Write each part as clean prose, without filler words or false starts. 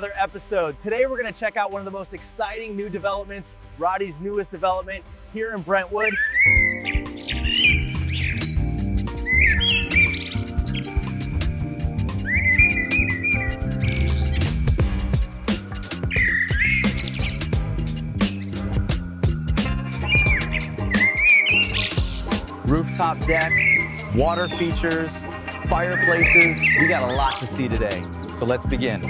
another episode. Today we're going to check out one of the most exciting new developments, Roddy's newest development here in Brentwood. Rooftop deck, water features, fireplaces. We got a lot to see today, so let's begin.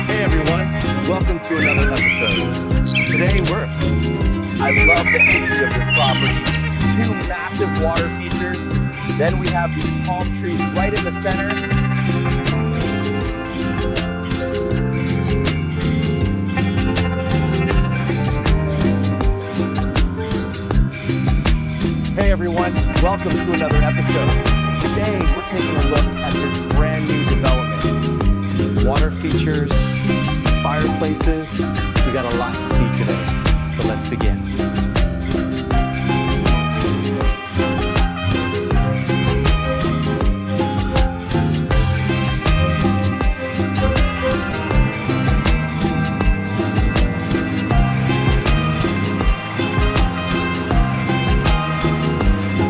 Hey everyone, welcome to another episode. Today I love the entry of this property. Two massive water features. Then we have these palm trees right in the center. Hey everyone, welcome to another episode. Today we're taking a look at this brand new development. Water features, fireplaces. We got a lot to see today, so let's begin.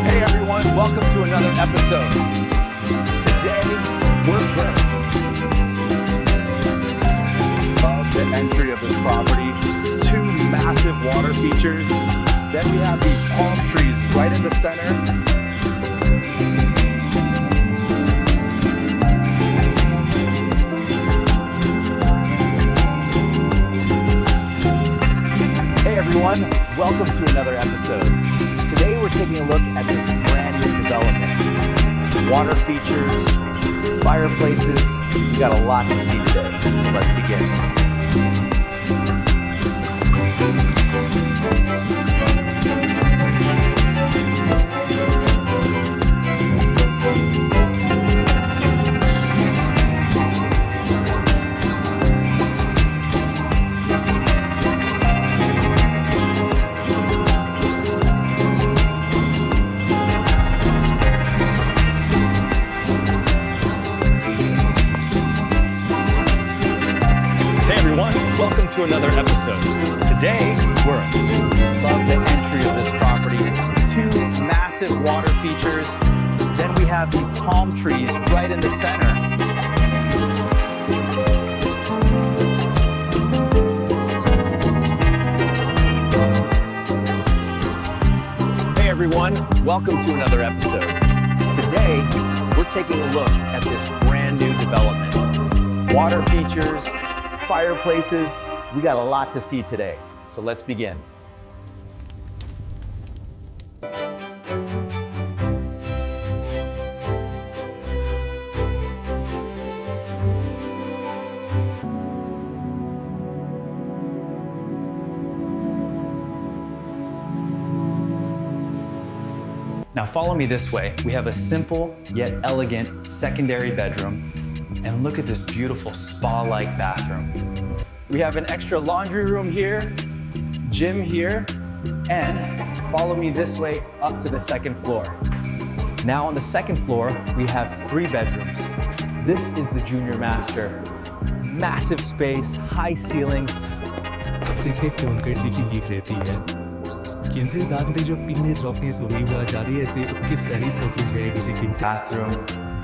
Hey everyone, welcome to another episode. Today, we're here. Love the entry of this property. Two massive water features. Then we have these palm trees right in the center. Hey everyone, welcome to another episode. Today we're taking a look at this brand new development. Water features, fireplaces. We got a lot to see today, so let's begin. Welcome to another episode. Today, love the entry of this property. Two massive water features. Then we have these palm trees right in the center. Hey everyone, welcome to another episode. Today, we're taking a look at this brand new development. Water features, fireplaces. We got a lot to see today, so let's begin. Now follow me this way. We have a simple yet elegant secondary bedroom. And look at this beautiful spa-like bathroom. We have an extra laundry room here, gym here, and follow me this way up to the second floor. Now on the second floor, we have 3 bedrooms. This is the junior master. Massive space, high ceilings. सबसे fake tone करने की leak रहती है किनसे दांत जो पिन्ने softness हो रही है जा रही है ऐसे उसकी सारी सफेद है किसी की Bathroom,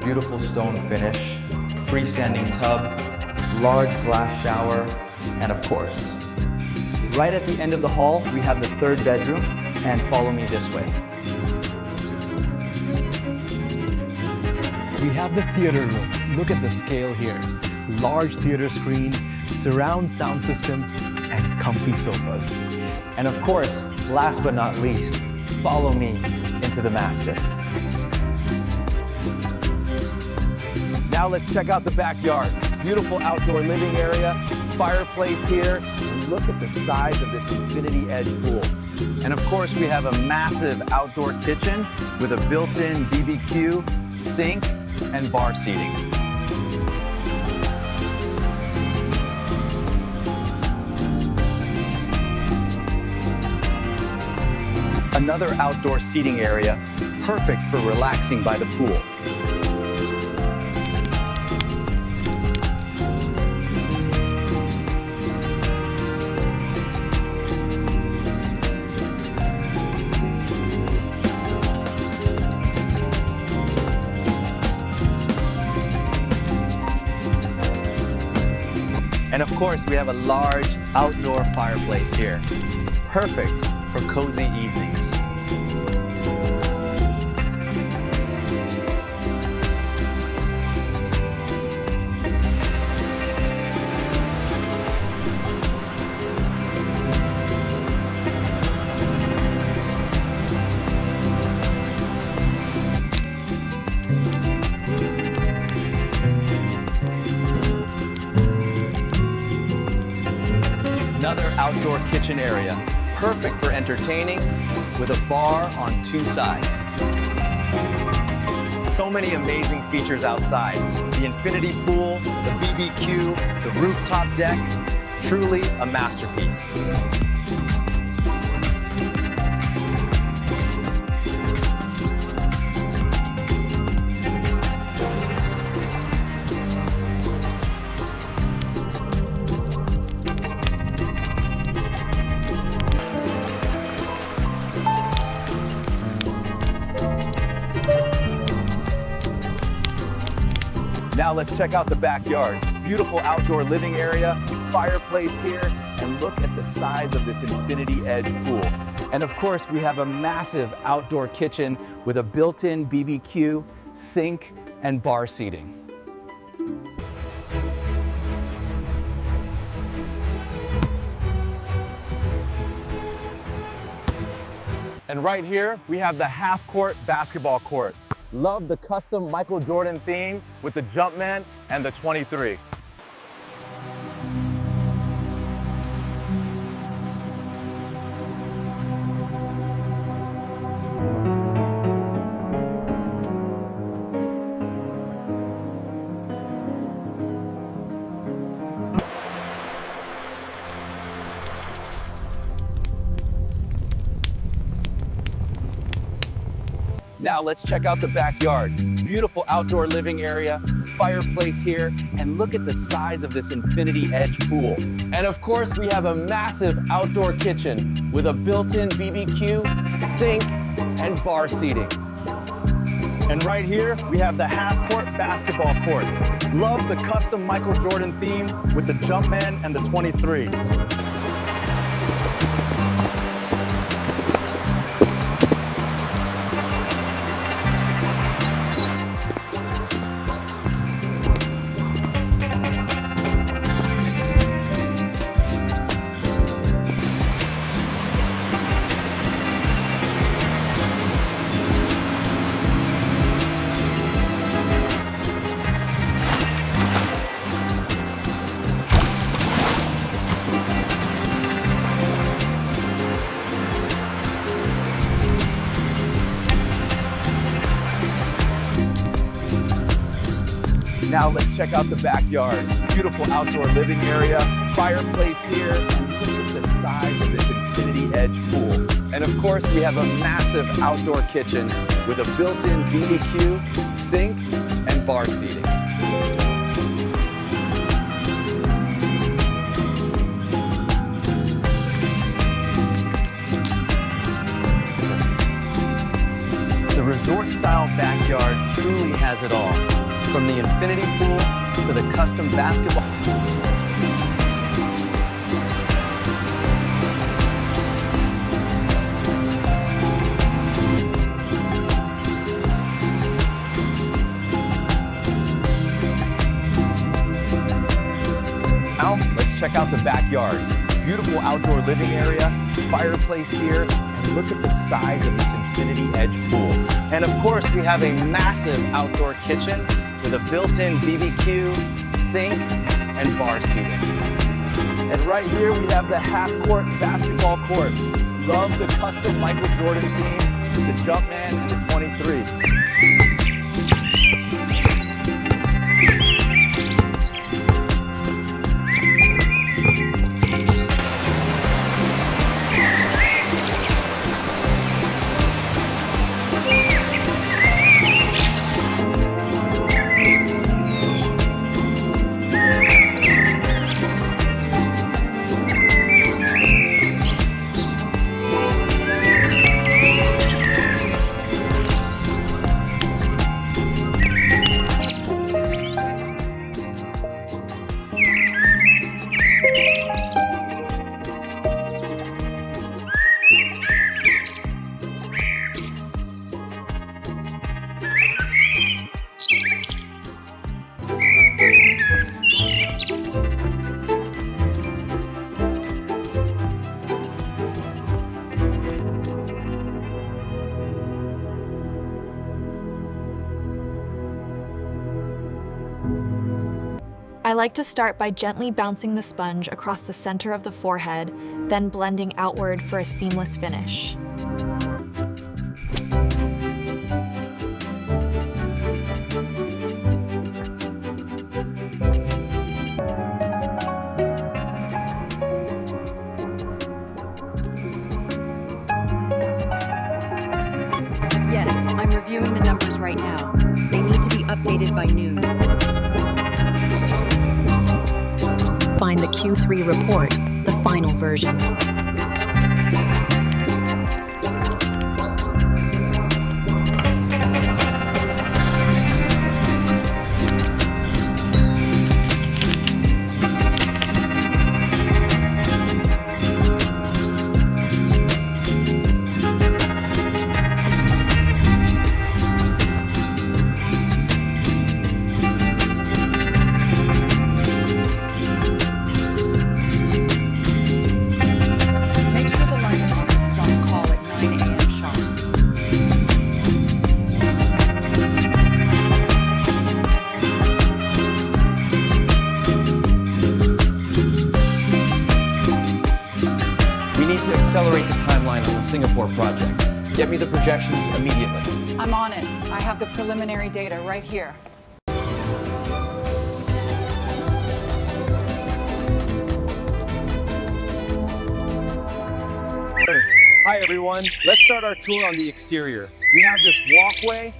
beautiful stone finish, freestanding tub, large glass shower, and of course, right at the end of the hall, we have the 3rd bedroom, and follow me this way. We have the theater room. Look at the scale here. Large theater screen, surround sound system, and comfy sofas. And of course, last but not least, follow me into the master. Now let's check out the backyard. Beautiful outdoor living area, fireplace here. And look at the size of this infinity edge pool. And of course, we have a massive outdoor kitchen with a built-in BBQ, sink, and bar seating. Another outdoor seating area, perfect for relaxing by the pool. And of course, we have a large outdoor fireplace here, perfect for cozy evenings. Another outdoor kitchen area, perfect for entertaining with a bar on two sides. So many amazing features outside. The infinity pool, the BBQ, the rooftop deck, truly a masterpiece. Now let's check out the backyard. Beautiful outdoor living area, fireplace here, and look at the size of this infinity edge pool. And of course, we have a massive outdoor kitchen with a built-in BBQ, sink, and bar seating. And right here, we have the half-court basketball court. Love the custom Michael Jordan theme with the Jumpman and the 23. Now let's check out the backyard. Beautiful outdoor living area, fireplace here, and look at the size of this infinity edge pool. And of course, we have a massive outdoor kitchen with a built-in BBQ, sink, and bar seating. And right here, we have the half-court basketball court. Love the custom Michael Jordan theme with the Jumpman and the 23. Now let's check out the backyard. Beautiful outdoor living area, fireplace here, and look at the size of this infinity edge pool. And of course, we have a massive outdoor kitchen with a built-in BBQ, sink, and bar seating. The resort-style backyard truly has it all. From the infinity pool to the custom basketball. Now, let's check out the backyard. Beautiful outdoor living area, fireplace here, and look at the size of this infinity edge pool. And of course, we have a massive outdoor kitchen with a built-in BBQ, sink, and bar seating. And right here we have the half-court basketball court. Love the custom Michael Jordan theme, the Jumpman and the 23. I like to start by gently bouncing the sponge across the center of the forehead, then blending outward for a seamless finish. Yes, I'm reviewing the numbers right now. They need to be updated by noon. Find the Q3 report, the final version. Accelerate the timeline on the Singapore project. Get me the projections immediately. I'm on it. I have the preliminary data right here. Hi everyone, let's start our tour on the exterior. We have this walkway,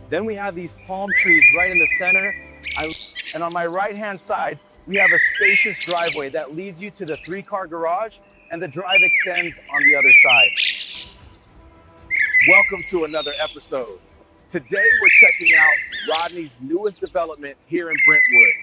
then we have these palm trees right in the center, and on my right-hand side, we have a spacious driveway that leads you to the 3-car garage, and the drive extends on the other side. Welcome to another episode. Today we're checking out Rodney's newest development here in Brentwood.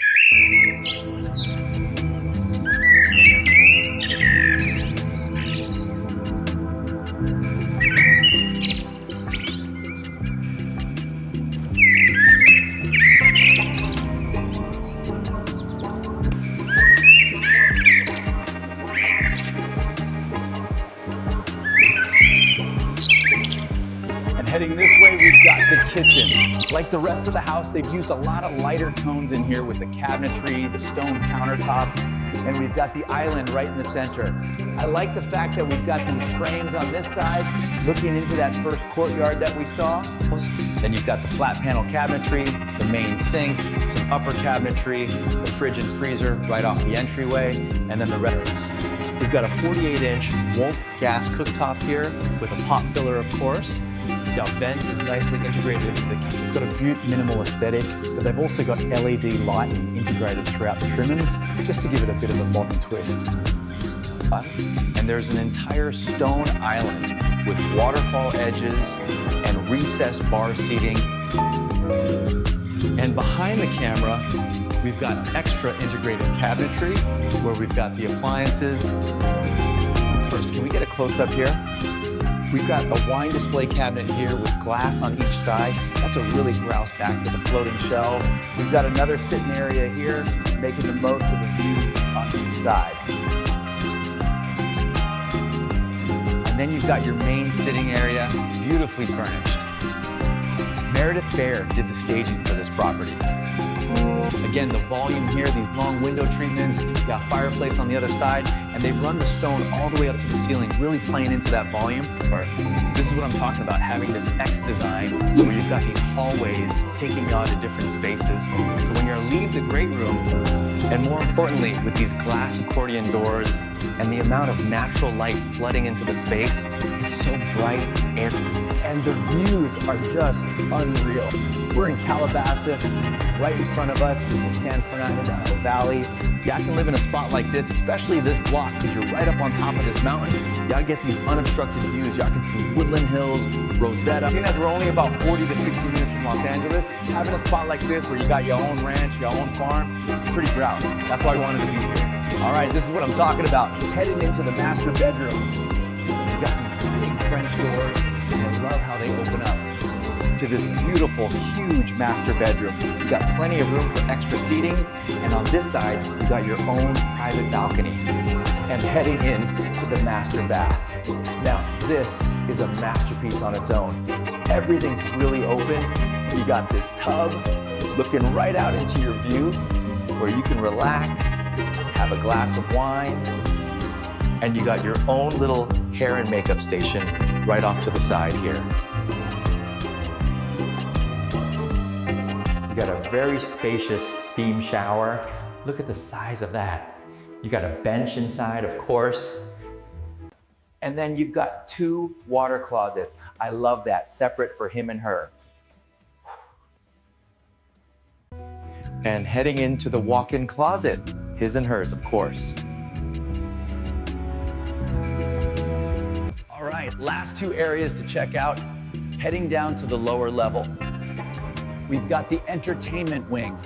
Heading this way, we've got the kitchen. Like the rest of the house, they've used a lot of lighter tones in here with the cabinetry, the stone countertops, and we've got the island right in the center. I like the fact that we've got these frames on this side, looking into that first courtyard that we saw. Then you've got the flat panel cabinetry, the main sink, some upper cabinetry, the fridge and freezer right off the entryway, and then the rest. We've got a 48-inch Wolf gas cooktop here with a pot filler, of course. The vent is nicely integrated into the kitchen. It's got a beaut minimal aesthetic, but they've also got LED lighting integrated throughout the trimmings, just to give it a bit of a modern twist. And there's an entire stone island with waterfall edges and recessed bar seating. And behind the camera, we've got extra integrated cabinetry where we've got the appliances. First, can we get a close-up here? We've got a wine display cabinet here with glass on each side. That's a really grouse back with the floating shelves. We've got another sitting area here, making the most of the views on each side. And then you've got your main sitting area, beautifully furnished. Meredith Bear did the staging for this property. Again, the volume here, these long window treatments, you got fireplace on the other side, and they run the stone all the way up to the ceiling, really playing into that volume. This is what I'm talking about, having this X design where you've got these hallways taking you out to different spaces. So when you're leaving the great room, and more importantly, with these glass accordion doors and the amount of natural light flooding into the space, it's so bright and the views are just unreal. We're in Calabasas. Right in front of us is the San Fernando Valley. Y'all can live in a spot like this, especially this block, because you're right up on top of this mountain. Y'all get these unobstructed views. Y'all can see Woodland Hills, Rosetta. Seeing as we're only about 40 to 60 minutes from Los Angeles, having a spot like this where you got your own ranch, your own farm, it's pretty grouse. That's why we wanted to be here. All right, this is what I'm talking about. Heading into the master bedroom. You got these big French doors, and I love how they open up to this beautiful, huge master bedroom. You've got plenty of room for extra seating, and on this side, you got your own private balcony. And heading in to the master bath. Now, this is a masterpiece on its own. Everything's really open. You got this tub looking right out into your view. where you can relax, have a glass of wine, and you got your own little hair and makeup station right off to the side here. You got a very spacious steam shower. Look at the size of that. You got a bench inside, of course. And then you've got 2 water closets. I love that, separate for him and her. And heading into the walk-in closet, his and hers, of course. All right, last 2 areas to check out. Heading down to the lower level, we've got the entertainment wing.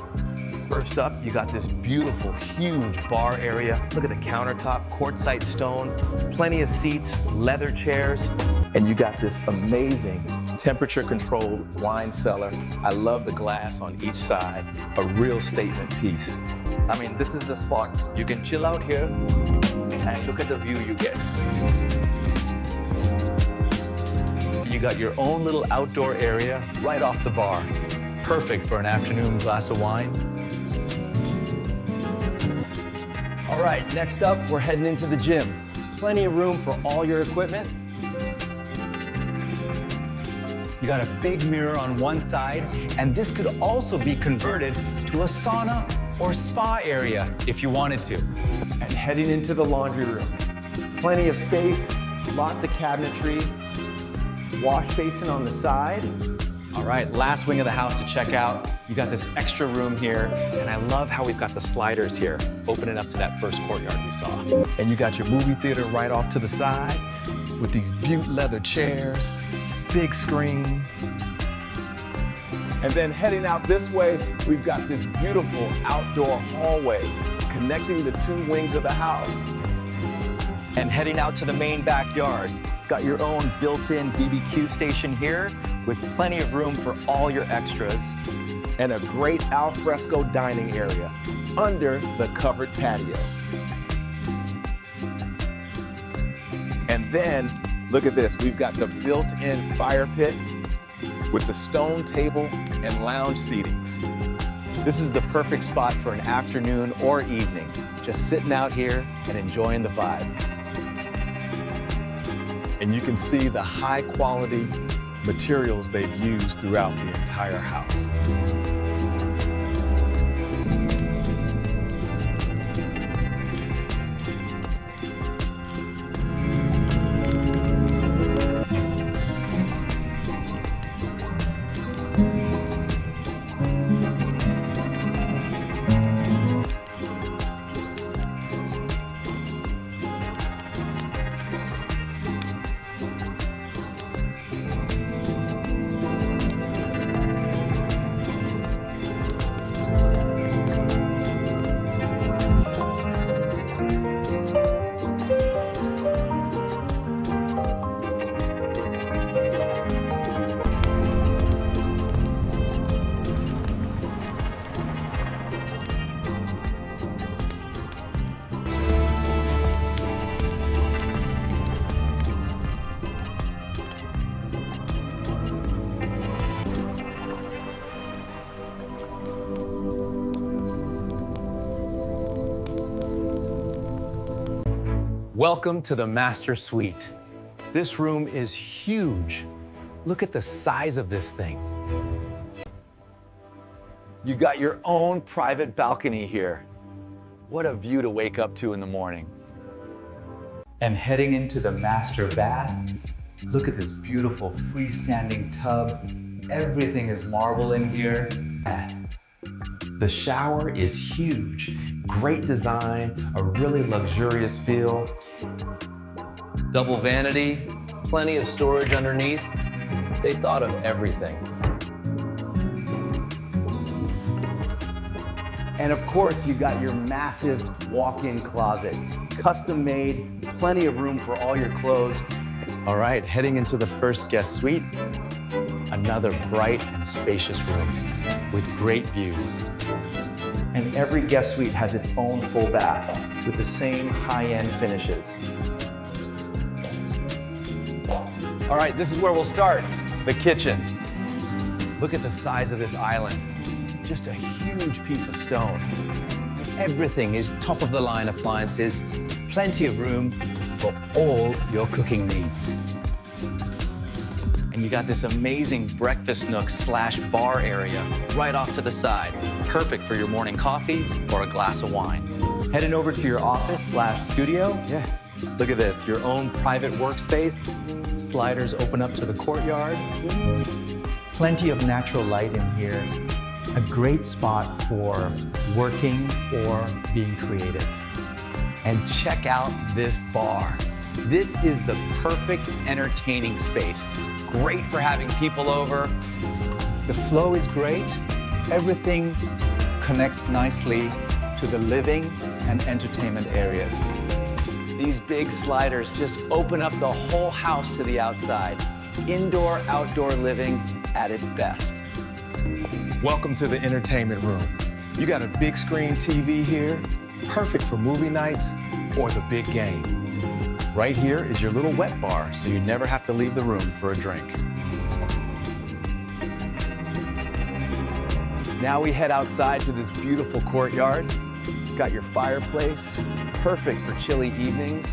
First up, you got this beautiful, huge bar area. Look at the countertop, quartzite stone, plenty of seats, leather chairs. And you got this amazing temperature-controlled wine cellar. I love the glass on each side, a real statement piece. I mean, this is the spot. You can chill out here and look at the view you get. You got your own little outdoor area right off the bar. Perfect for an afternoon glass of wine. All right, next up, we're heading into the gym. Plenty of room for all your equipment. You got a big mirror on one side, and this could also be converted to a sauna or spa area if you wanted to. And heading into the laundry room. Plenty of space, lots of cabinetry, wash basin on the side. All right, last wing of the house to check out. You got this extra room here, and I love how we've got the sliders here, opening up to that first courtyard we saw. And you got your movie theater right off to the side with these butte leather chairs, big screen. And then heading out this way, we've got this beautiful outdoor hallway connecting the 2 wings of the house. And heading out to the main backyard. Got your own built-in BBQ station here with plenty of room for all your extras. And a great al fresco dining area under the covered patio. And then, look at this, we've got the built-in fire pit with the stone table and lounge seatings. This is the perfect spot for an afternoon or evening, just sitting out here and enjoying the vibe. And you can see the high quality materials they've used throughout the entire house. Welcome to the master suite. This room is huge. Look at the size of this thing. You got your own private balcony here. What a view to wake up to in the morning. And heading into the master bath, look at this beautiful freestanding tub. Everything is marble in here. The shower is huge. Great design, a really luxurious feel. Double vanity, plenty of storage underneath. They thought of everything. And of course, you got your massive walk-in closet. Custom made, plenty of room for all your clothes. All right, heading into the first guest suite. Another bright and spacious room with great views. And every guest suite has its own full bath with the same high-end finishes. All right, this is where we'll start, the kitchen. Look at the size of this island. Just a huge piece of stone. Everything is top-of-the-line appliances, plenty of room for all your cooking needs. And you got this amazing breakfast nook / bar area right off to the side. Perfect for your morning coffee or a glass of wine. Heading over to your office / studio. Yeah, look at this, your own private workspace. Sliders open up to the courtyard. Plenty of natural light in here. A great spot for working or being creative. And check out this bar. This is the perfect entertaining space. Great for having people over. The flow is great. Everything connects nicely to the living and entertainment areas. These big sliders just open up the whole house to the outside. Indoor, outdoor living at its best. Welcome to the entertainment room. You got a big screen TV here, perfect for movie nights or the big game. Right here is your little wet bar, so you never have to leave the room for a drink. Now we head outside to this beautiful courtyard. Got your fireplace, perfect for chilly evenings.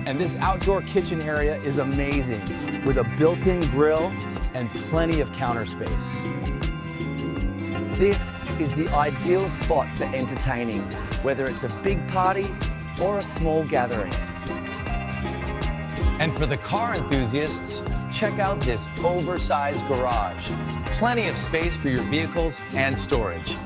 And this outdoor kitchen area is amazing, with a built-in grill and plenty of counter space. This is the ideal spot for entertaining, whether it's a big party or a small gathering. And for the car enthusiasts, check out this oversized garage. Plenty of space for your vehicles and storage.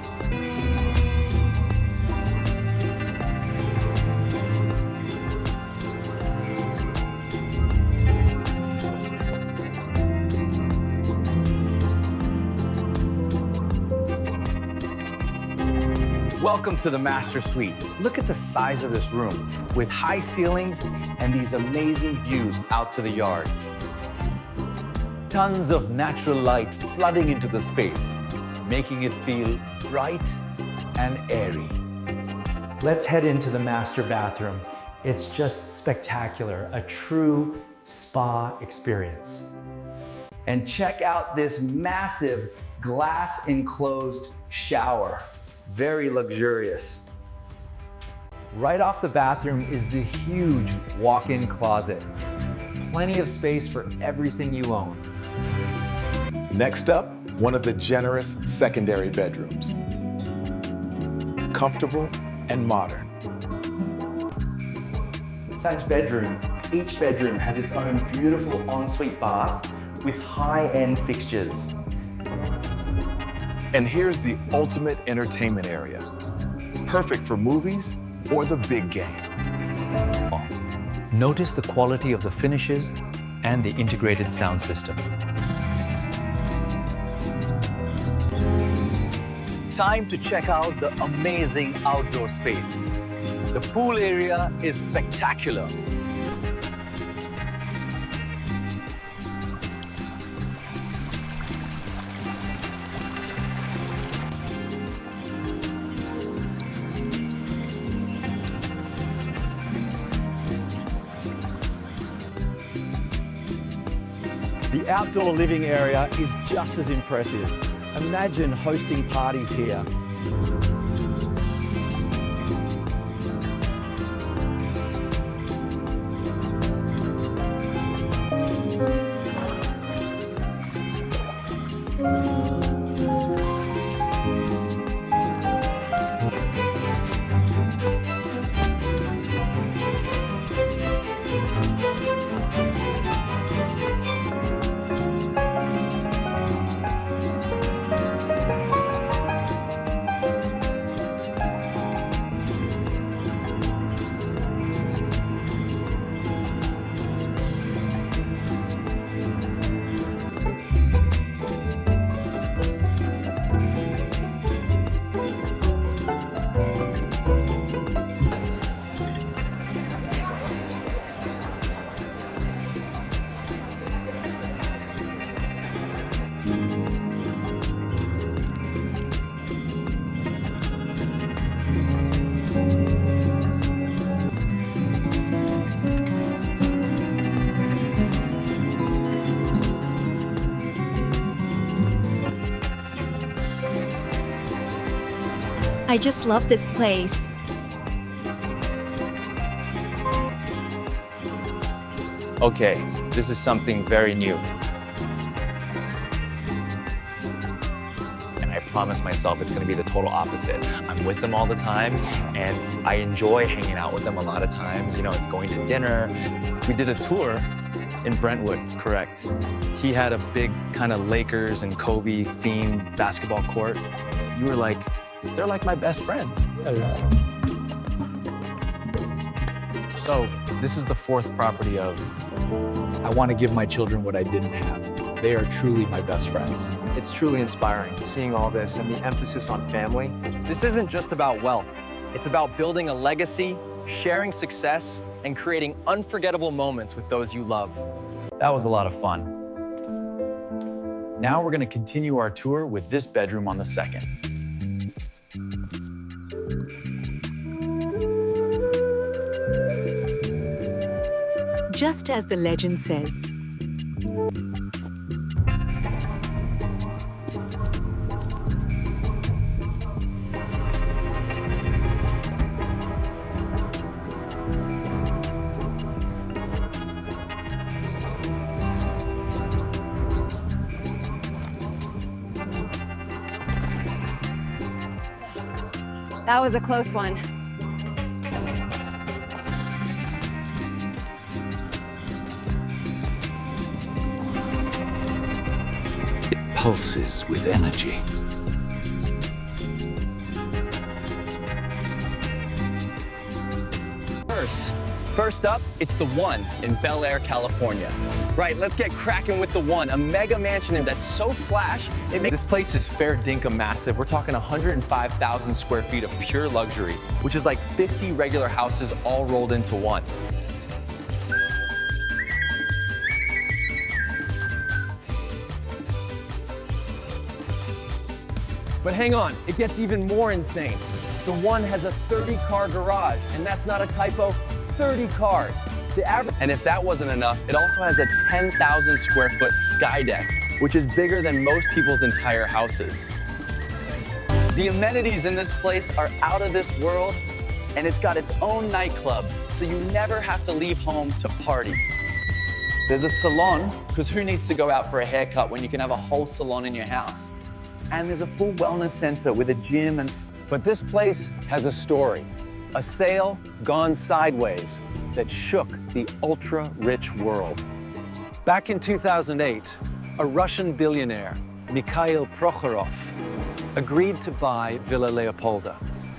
Welcome to the master suite. Look at the size of this room with high ceilings and these amazing views out to the yard. Tons of natural light flooding into the space, making it feel bright and airy. Let's head into the master bathroom. It's just spectacular, a true spa experience. And check out this massive glass enclosed shower. Very luxurious. Right off the bathroom is the huge walk-in closet. Plenty of space for everything you own. Next up, one of the generous secondary bedrooms. Comfortable and modern. Besides bedroom, each bedroom has its own beautiful ensuite bath with high-end fixtures. And here's the ultimate entertainment area. Perfect for movies or the big game. Notice the quality of the finishes and the integrated sound system. Time to check out the amazing outdoor space. The pool area is spectacular. The outdoor living area is just as impressive. Imagine hosting parties here. I just love this place. Okay, this is something very new. And I promise myself it's gonna be the total opposite. I'm with them all the time, and I enjoy hanging out with them a lot of times. You know, it's going to dinner. We did a tour in Brentwood, correct. He had a big kind of Lakers and Kobe themed basketball court. You were like, they're like my best friends. So this is the fourth property of I want to give my children what I didn't have. They are truly my best friends. It's truly inspiring, seeing all this and the emphasis on family. This isn't just about wealth. It's about building a legacy, sharing success, and creating unforgettable moments with those you love. That was a lot of fun. Now we're going to continue our tour with this bedroom on the second. Just as the legend says, that was a close one. Pulses with energy. First up, it's the One in Bel Air, California. Right, let's get cracking with the One, a mega mansion that's so flash. This place is fair dinkum massive. We're talking 105,000 square feet of pure luxury, which is like 50 regular houses all rolled into one. But hang on, it gets even more insane. The One has a 30-car garage, and that's not a typo, 30 cars. The average. And if that wasn't enough, it also has a 10,000 square foot sky deck, which is bigger than most people's entire houses. The amenities in this place are out of this world, and it's got its own nightclub, so you never have to leave home to party. There's a salon, because who needs to go out for a haircut when you can have a whole salon in your house? And there's a full wellness center with a gym and... But this place has a story. A sale gone sideways that shook the ultra-rich world. Back in 2008, a Russian billionaire, Mikhail Prokhorov, agreed to buy Villa Leopolda.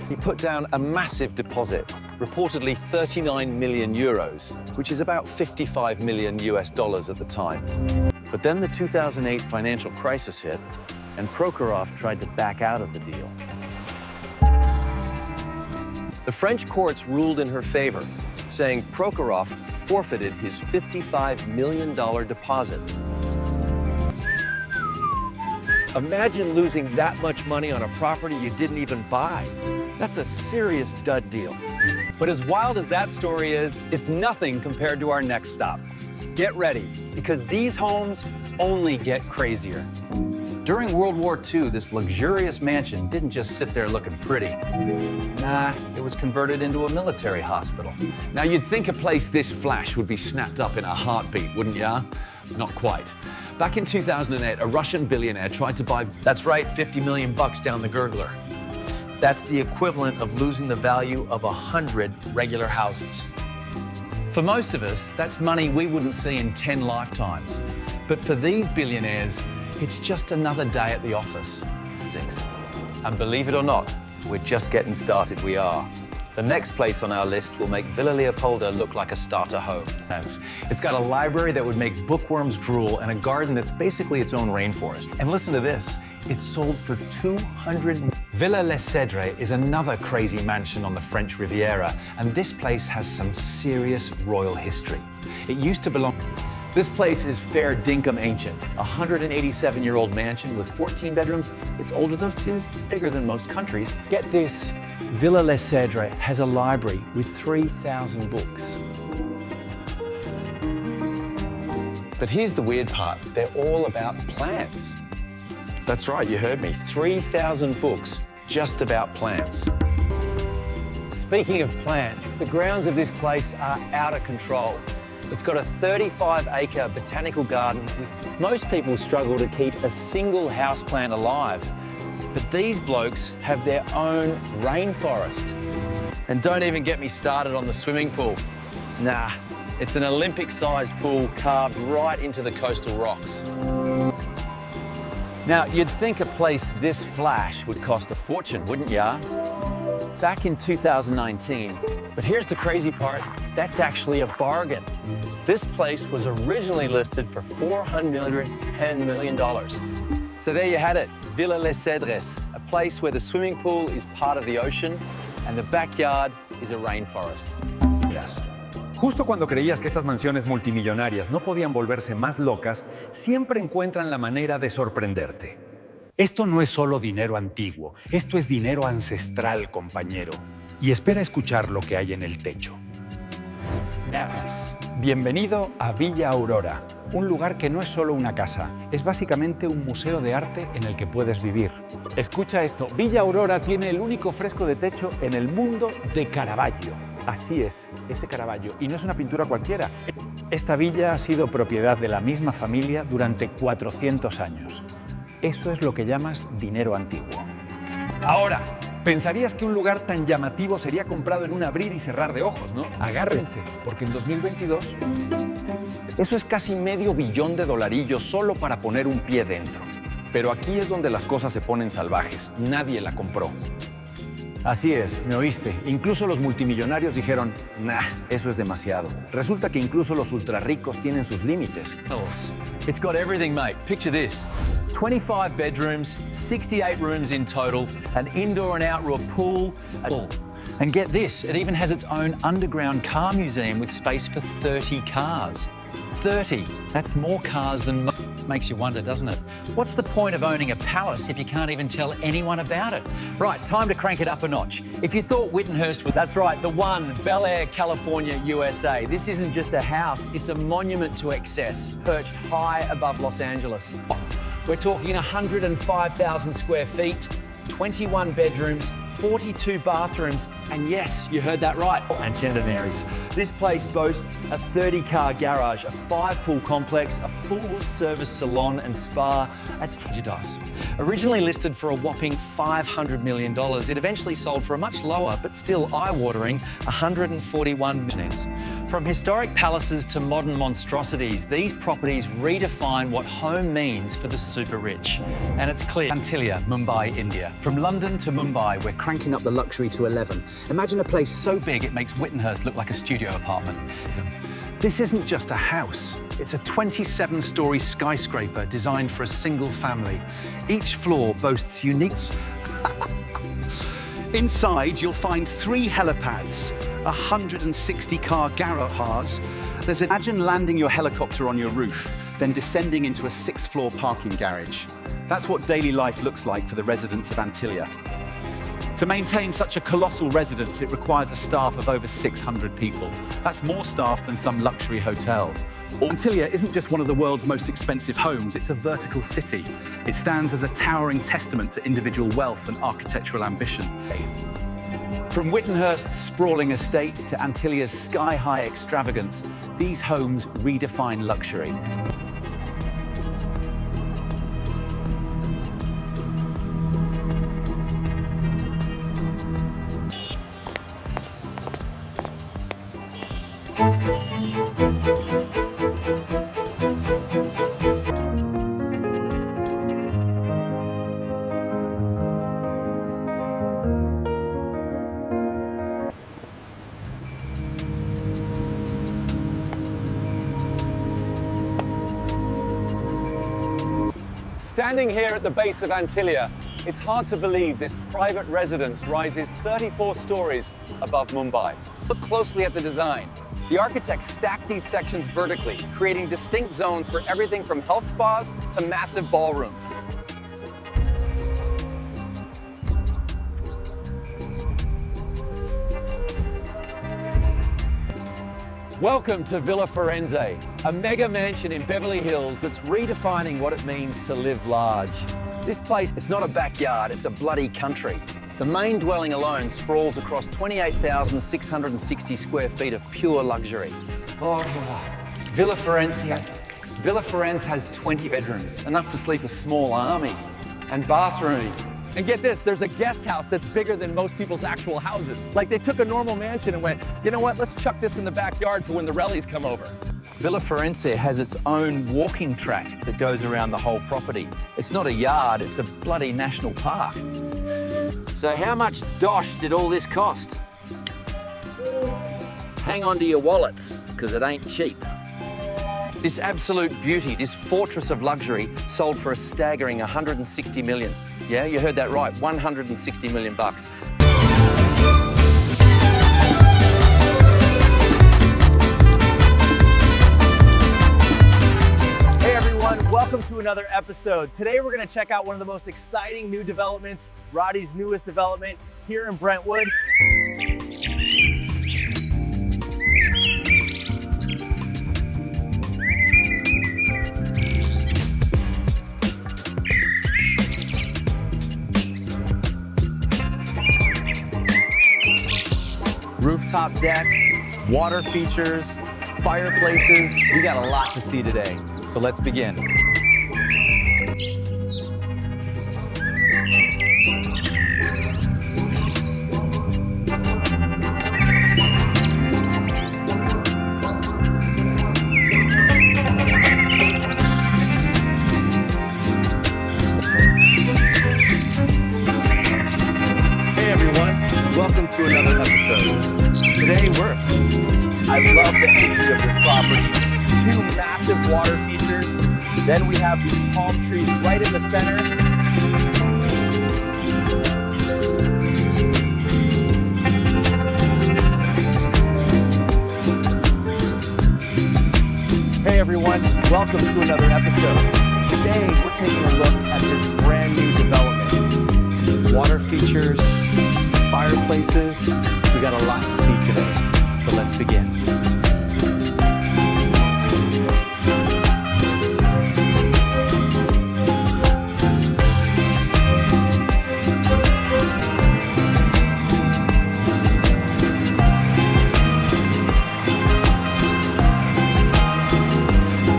He put down a massive deposit, reportedly 39 million euros, which is about 55 million US dollars at the time. But then the 2008 financial crisis hit, and Prokhorov tried to back out of the deal. The French courts ruled in her favor, saying Prokhorov forfeited his $55 million deposit. Imagine losing that much money on a property you didn't even buy. That's a serious dud deal. But as wild as that story is, it's nothing compared to our next stop. Get ready, because these homes only get crazier. During World War II, this luxurious mansion didn't just sit there looking pretty. Nah, it was converted into a military hospital. Now, you'd think a place this flash would be snapped up in a heartbeat, wouldn't ya? Not quite. Back in 2008, a Russian billionaire tried to buy... That's right, 50 million bucks down the gurgler. That's the equivalent of losing the value of 100 regular houses. For most of us, that's money we wouldn't see in 10 lifetimes. But for these billionaires, it's just another day at the office. And believe it or not, we're just getting started, we are. The next place on our list will make Villa Leopolda look like a starter home. It's got a library that would make bookworms drool and a garden that's basically its own rainforest. And listen to this, it's sold for 200... Villa Les Cèdres is another crazy mansion on the French Riviera, and this place has some serious royal history. It used to belong... This place is fair dinkum ancient, a 187-year-old mansion with 14 bedrooms. It's older than it's bigger than most countries. Get this, Villa Les Cèdres has a library with 3,000 books. But here's the weird part, they're all about plants. That's right, you heard me, 3,000 books just about plants. Speaking of plants, the grounds of this place are out of control. It's got a 35-acre botanical garden. Most people struggle to keep a single houseplant alive, but these blokes have their own rainforest. And don't even get me started on the swimming pool. Nah, it's an Olympic-sized pool carved right into the coastal rocks. Now, you'd think a place this flash would cost a fortune, wouldn't ya? Back in 2019, but here's the crazy part, that's actually a bargain. This place was originally listed for $410 million. So there you had it, Villa Les Cedres, a place where the swimming pool is part of the ocean and the backyard is a rainforest. Justo cuando creías que estas mansiones multimillonarias no podían volverse más locas, siempre encuentran la manera de sorprenderte. Esto no es solo dinero antiguo, esto es dinero ancestral, compañero. Y espera escuchar lo que hay en el techo. Bienvenido a Villa Aurora, un lugar que no es solo una casa, es básicamente un museo de arte en el que puedes vivir. Escucha esto, Villa Aurora tiene el único fresco de techo en el mundo de Caravaggio. Así es, ese Caravaggio, y no es una pintura cualquiera. Esta villa ha sido propiedad de la misma familia durante 400 años. Eso es lo que llamas dinero antiguo. Ahora, pensarías que un lugar tan llamativo sería comprado en un abrir y cerrar de ojos, ¿no? Agárrense, porque en 2022 eso es casi $500 millones solo para poner un pie dentro. Pero aquí es donde las cosas se ponen salvajes. Nadie la compró. Así es, me oíste. Incluso los multimillonarios dijeron, nah, eso es demasiado. Resulta que incluso los ultrarricos tienen sus límites. It's got everything, mate. Picture this. 25 bedrooms, 68 rooms in total, an indoor and outdoor pool. And get this, it even has its own underground car museum with space for 30 cars. 30. That's more cars than most. Makes you wonder, doesn't it? What's the point of owning a palace if you can't even tell anyone about it? Right, time to crank it up a notch. If you thought Whittenhurst was... That's right, the one, Bel Air, California, USA. This isn't just a house, it's a monument to excess, perched high above Los Angeles. We're talking 105,000 square feet, 21 bedrooms, 42 bathrooms, and yes, you heard that right, and generaries. This place boasts a 30-car garage, a 5-pool complex, a full-service salon and spa, a Dice. Originally listed for a whopping $500 million, it eventually sold for a much lower, but still eye-watering, $141 million. From historic palaces to modern monstrosities, these properties redefine what home means for the super rich. And it's clear, Antilia, Mumbai, India. From London to Mumbai, we're cranking up the luxury to 11. Imagine a place so big it makes Whittenhurst look like a studio apartment. This isn't just a house. It's a 27-story skyscraper designed for a single family. Each floor boasts unique... Inside, you'll find 3 helipads, 160-car garages. Imagine landing your helicopter on your roof, then descending into a 6th-floor parking garage. That's what daily life looks like for the residents of Antilia. To maintain such a colossal residence, it requires a staff of over 600 people. That's more staff than some luxury hotels. Antilia isn't just one of the world's most expensive homes, it's a vertical city. It stands as a towering testament to individual wealth and architectural ambition. From Whittenhurst's sprawling estate to Antilia's sky-high extravagance, these homes redefine luxury. Standing here at the base of Antilia, it's hard to believe this private residence rises 34 stories above Mumbai. Look closely at the design. The architects stacked these sections vertically, creating distinct zones for everything from health spas to massive ballrooms. Welcome to Villa Firenze, a mega mansion in Beverly Hills that's redefining what it means to live large. This place is not a backyard, it's a bloody country. The main dwelling alone sprawls across 28,660 square feet of pure luxury. Oh, Villa Firenze. Villa Firenze has 20 bedrooms, enough to sleep a small army, and bathroom. And get this, there's a guest house that's bigger than most people's actual houses. Like they took a normal mansion and went, you know what, let's chuck this in the backyard for when the rallies come over. Villa Firenze has its own walking track that goes around the whole property. It's not a yard, it's a bloody national park. So how much dosh did all this cost? Hang on to your wallets, because it ain't cheap. This absolute beauty, this fortress of luxury, sold for a staggering 160 million. Yeah, you heard that right, 160 million bucks. Hey everyone, welcome to another episode. Today we're gonna check out one of the most exciting new developments, Roddy's newest development here in Brentwood. Rooftop deck, water features, fireplaces. We got a lot to see today, so let's begin. Hey everyone, welcome to another episode. Today I love the entry of this property. 2 massive water features. Then we have these palm trees right in the center. Hey everyone, welcome to another episode. Today we're taking a look at this brand new development. Water features, fireplaces. We got a lot to see today, so let's begin.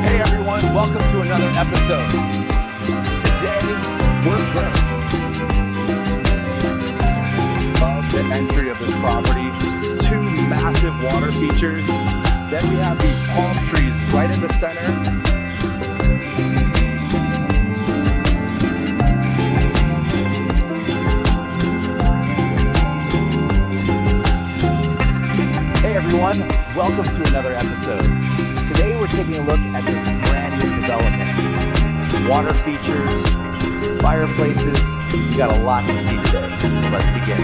Hey everyone, welcome to another episode. Today, we're here. Love the entry of this property. 2 massive water features. Then we have these palm trees right in the center. Hey everyone, welcome to another episode. Today we're taking a look at this brand new development. Water features, fireplaces. We got a lot to see today, so let's begin.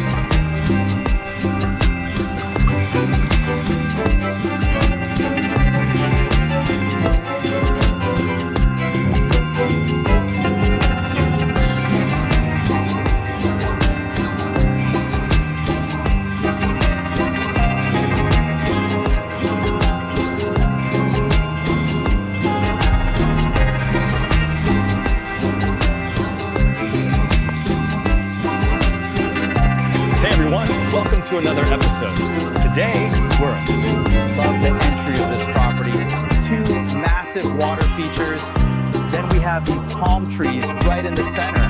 Welcome to another episode. Today, love the entry of this property. 2 massive water features. Then we have these palm trees right in the center.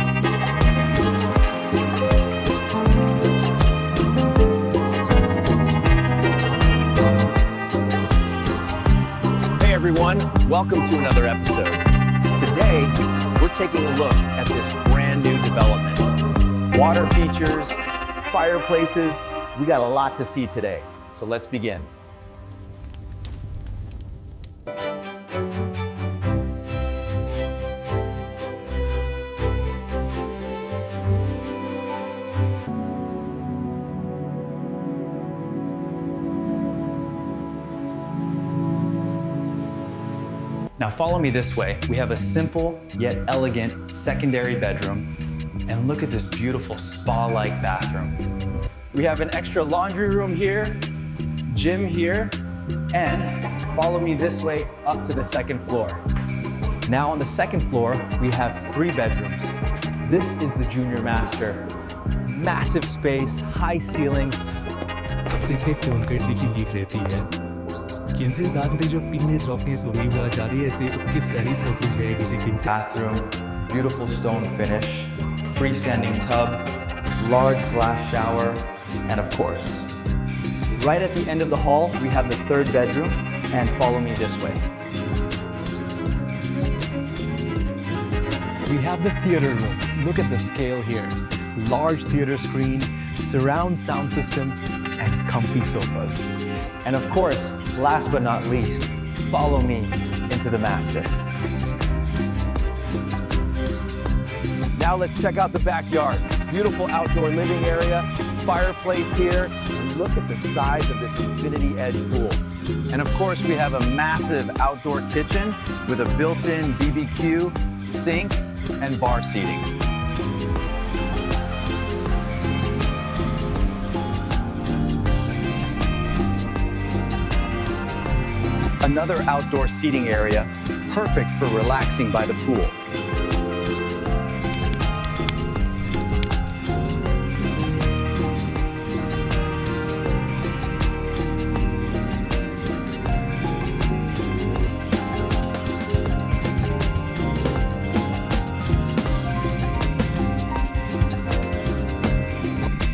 Hey everyone, welcome to another episode. Today, we're taking a look at this brand new development. Water features, fireplaces. We got a lot to see today, so let's begin. Now follow me this way. We have a simple yet elegant secondary bedroom, and look at this beautiful spa-like bathroom. We have an extra laundry room here, gym here, And follow me this way up to the second floor. Now on the second floor, we have 3 bedrooms. This is the junior master. Massive space, high ceilings. सबसे fake tone करने की leak रहती है किंजे दाद में जो पिन्ने softness हुई हुआ जा रही है ऐसे उसकी सारी सर्फेस है किसी की Bathroom, beautiful stone finish, freestanding tub, large glass shower, and of course, right at the end of the hall, we have the 3rd bedroom, and follow me this way. We have the theater room. Look at the scale here. Large theater screen, surround sound system, and comfy sofas. And of course, last but not least, follow me into the master. Now let's check out the backyard. Beautiful outdoor living area, fireplace here, and look at the size of this infinity edge pool. And of course, we have a massive outdoor kitchen with a built-in BBQ, sink, and bar seating. Another outdoor seating area, perfect for relaxing by the pool.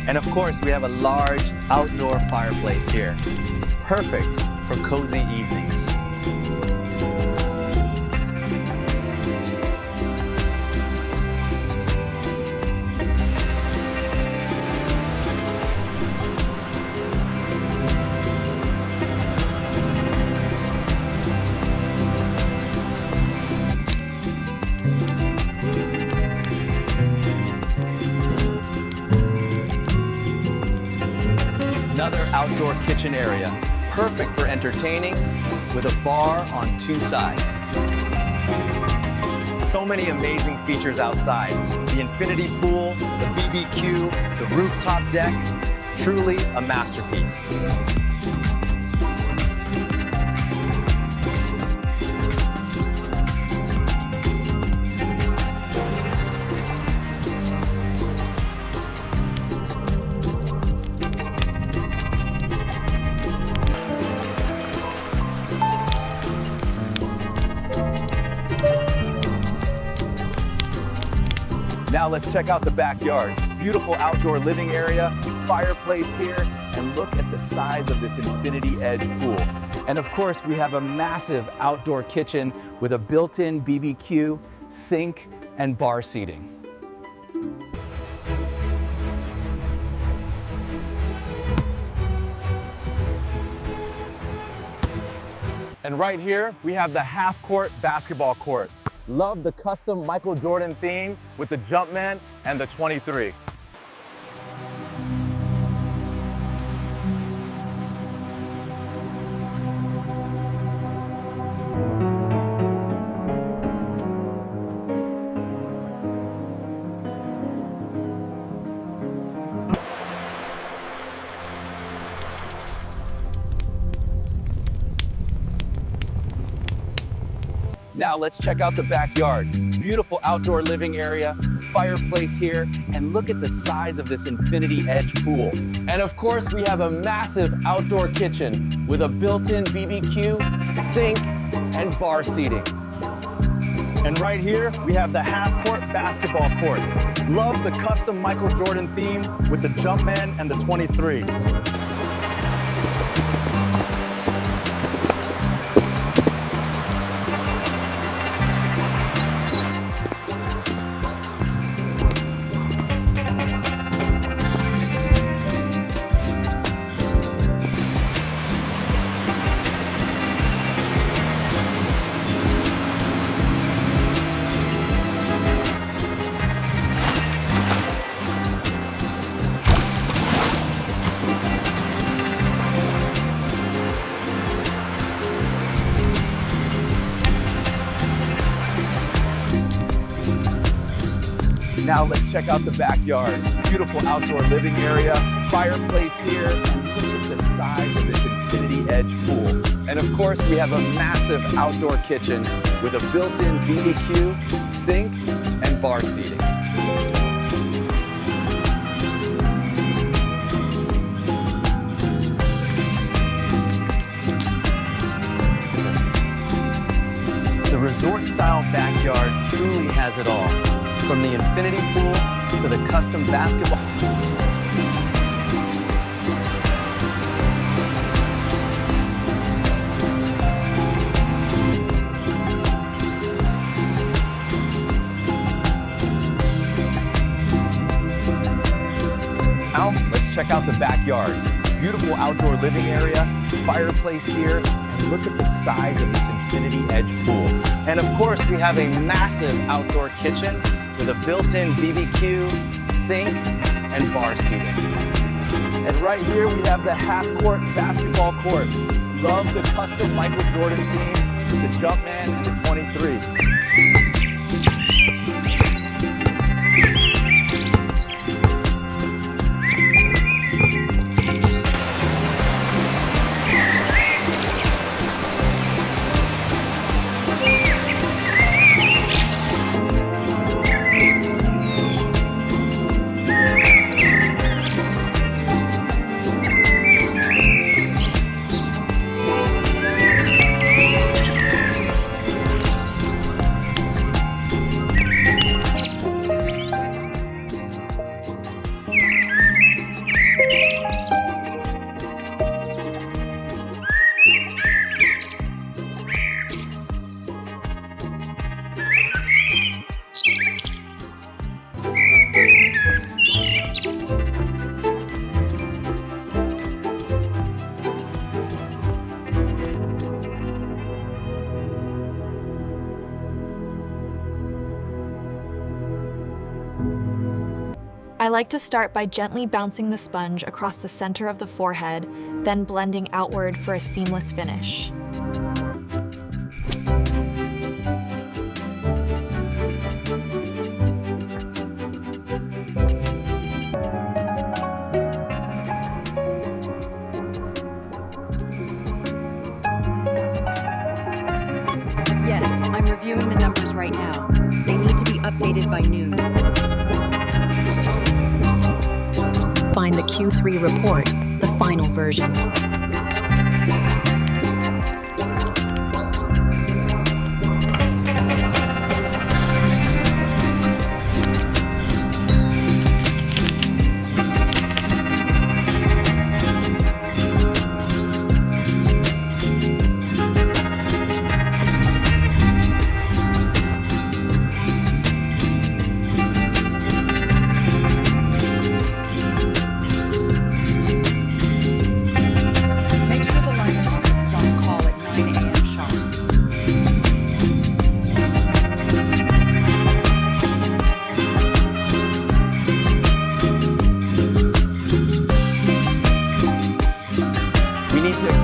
And of course, we have a large outdoor fireplace here, perfect for cozy evenings. Another outdoor kitchen area, perfect for entertaining with a bar on 2 sides. So many amazing features outside. The infinity pool, the BBQ, the rooftop deck, truly a masterpiece. Now let's check out the backyard. Beautiful outdoor living area, fireplace here, and look at the size of this infinity edge pool. And of course, we have a massive outdoor kitchen with a built-in BBQ, sink, and bar seating. And right here, we have the half-court basketball court. Love the custom Michael Jordan theme with the Jumpman and the 23. Now let's check out the backyard. Beautiful outdoor living area, fireplace here, and look at the size of this infinity edge pool. And of course, we have a massive outdoor kitchen with a built-in BBQ, sink, and bar seating. And right here, we have the half-court basketball court. Love the custom Michael Jordan theme with the Jumpman and the 23. Now let's check out the backyard. Beautiful outdoor living area, fireplace here, and look at the size of this infinity edge pool. And of course, we have a massive outdoor kitchen with a built-in BBQ, sink, and bar seating. The resort-style backyard truly has it all, from the infinity pool to the custom basketball. Now, let's check out the backyard. Beautiful outdoor living area, fireplace here, and look at the size of this infinity edge pool. And of course, we have a massive outdoor kitchen with a built-in BBQ, sink, and bar seating. And right here, we have the half-court basketball court. Love the custom Michael Jordan theme, the Jumpman and the 23. I like to start by gently bouncing the sponge across the center of the forehead, then blending outward for a seamless finish. Yes, I'm reviewing the numbers right now. They need to be updated by noon. Find the Q3 report, the final version.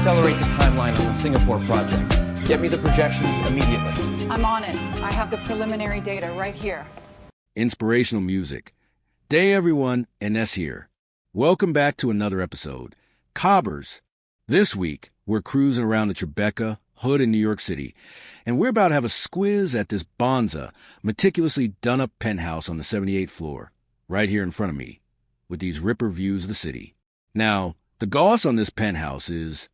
Accelerate the timeline on the Singapore project. Get me the projections immediately. I'm on it. I have the preliminary data right here. Inspirational music. Day everyone, Ines here. Welcome back to another episode. Cobbers. This week, we're cruising around the Tribeca, Hood in New York City, and we're about to have a squiz at this bonza, meticulously done-up penthouse on the 78th floor, right here in front of me, with these ripper views of the city. Now, the goss on this penthouse is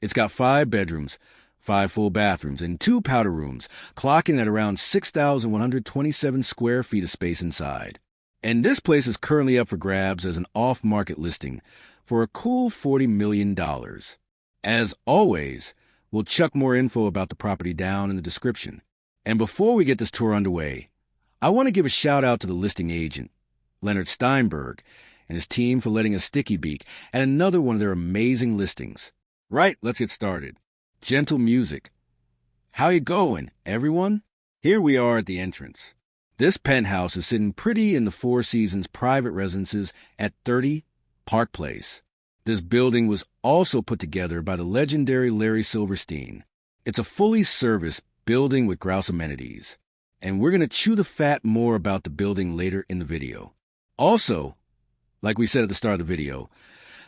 it's got 5 bedrooms, 5 full bathrooms, and 2 powder rooms, clocking at around 6,127 square feet of space inside. And this place is currently up for grabs as an off-market listing for a cool $40 million. As always, we'll chuck more info about the property down in the description. And before we get this tour underway, I want to give a shout-out to the listing agent, Leonard Steinberg, and his team for letting us sticky beak at another one of their amazing listings. Right, let's get started. Gentle music. How you going, everyone? Here we are at the entrance. This penthouse is sitting pretty in the Four Seasons private residences at 30 Park Place. This building was also put together by the legendary Larry Silverstein. It's a fully serviced building with grouse amenities. And we're going to chew the fat more about the building later in the video. Also, like we said at the start of the video,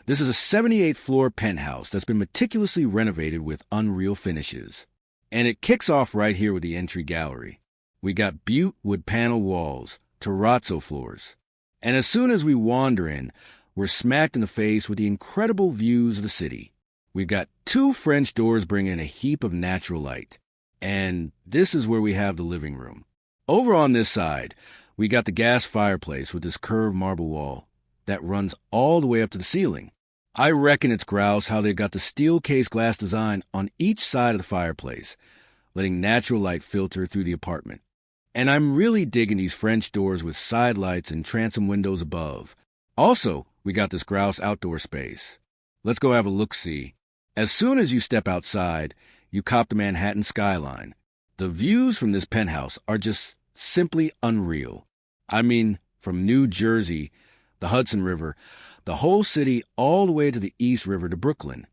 This is a 78th-floor penthouse that's been meticulously renovated with unreal finishes. And it kicks off right here with the entry gallery. We got butte wood panel walls, terrazzo floors. And as soon as we wander in, we're smacked in the face with the incredible views of the city. We've got 2 French doors bringing in a heap of natural light. And this is where we have the living room. Over on this side, we got the gas fireplace with this curved marble wall that runs all the way up to the ceiling. I reckon it's grouse how they've got the steel case glass design on each side of the fireplace, letting natural light filter through the apartment. And I'm really digging these French doors with side lights and transom windows above. Also, we got this grouse outdoor space. Let's go have a look-see. As soon as you step outside, you cop the Manhattan skyline. The views from this penthouse are just simply unreal. I mean, from New Jersey, the Hudson River, the whole city all the way to the East River to Brooklyn.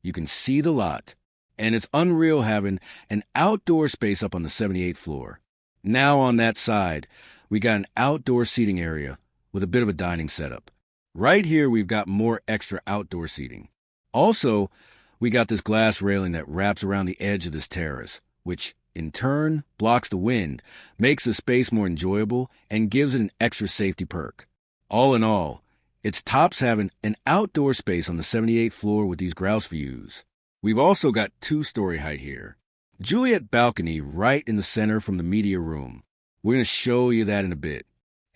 You can see the lot. And it's unreal having an outdoor space up on the 78th floor. Now on that side, we got an outdoor seating area with a bit of a dining setup. Right here, we've got more extra outdoor seating. Also, we got this glass railing that wraps around the edge of this terrace, which in turn blocks the wind, makes the space more enjoyable, and gives it an extra safety perk. All in all, it's tops having an outdoor space on the 78th floor with these grouse views. We've also got 2-story height here. Juliet balcony right in the center from the media room. We're going to show you that in a bit.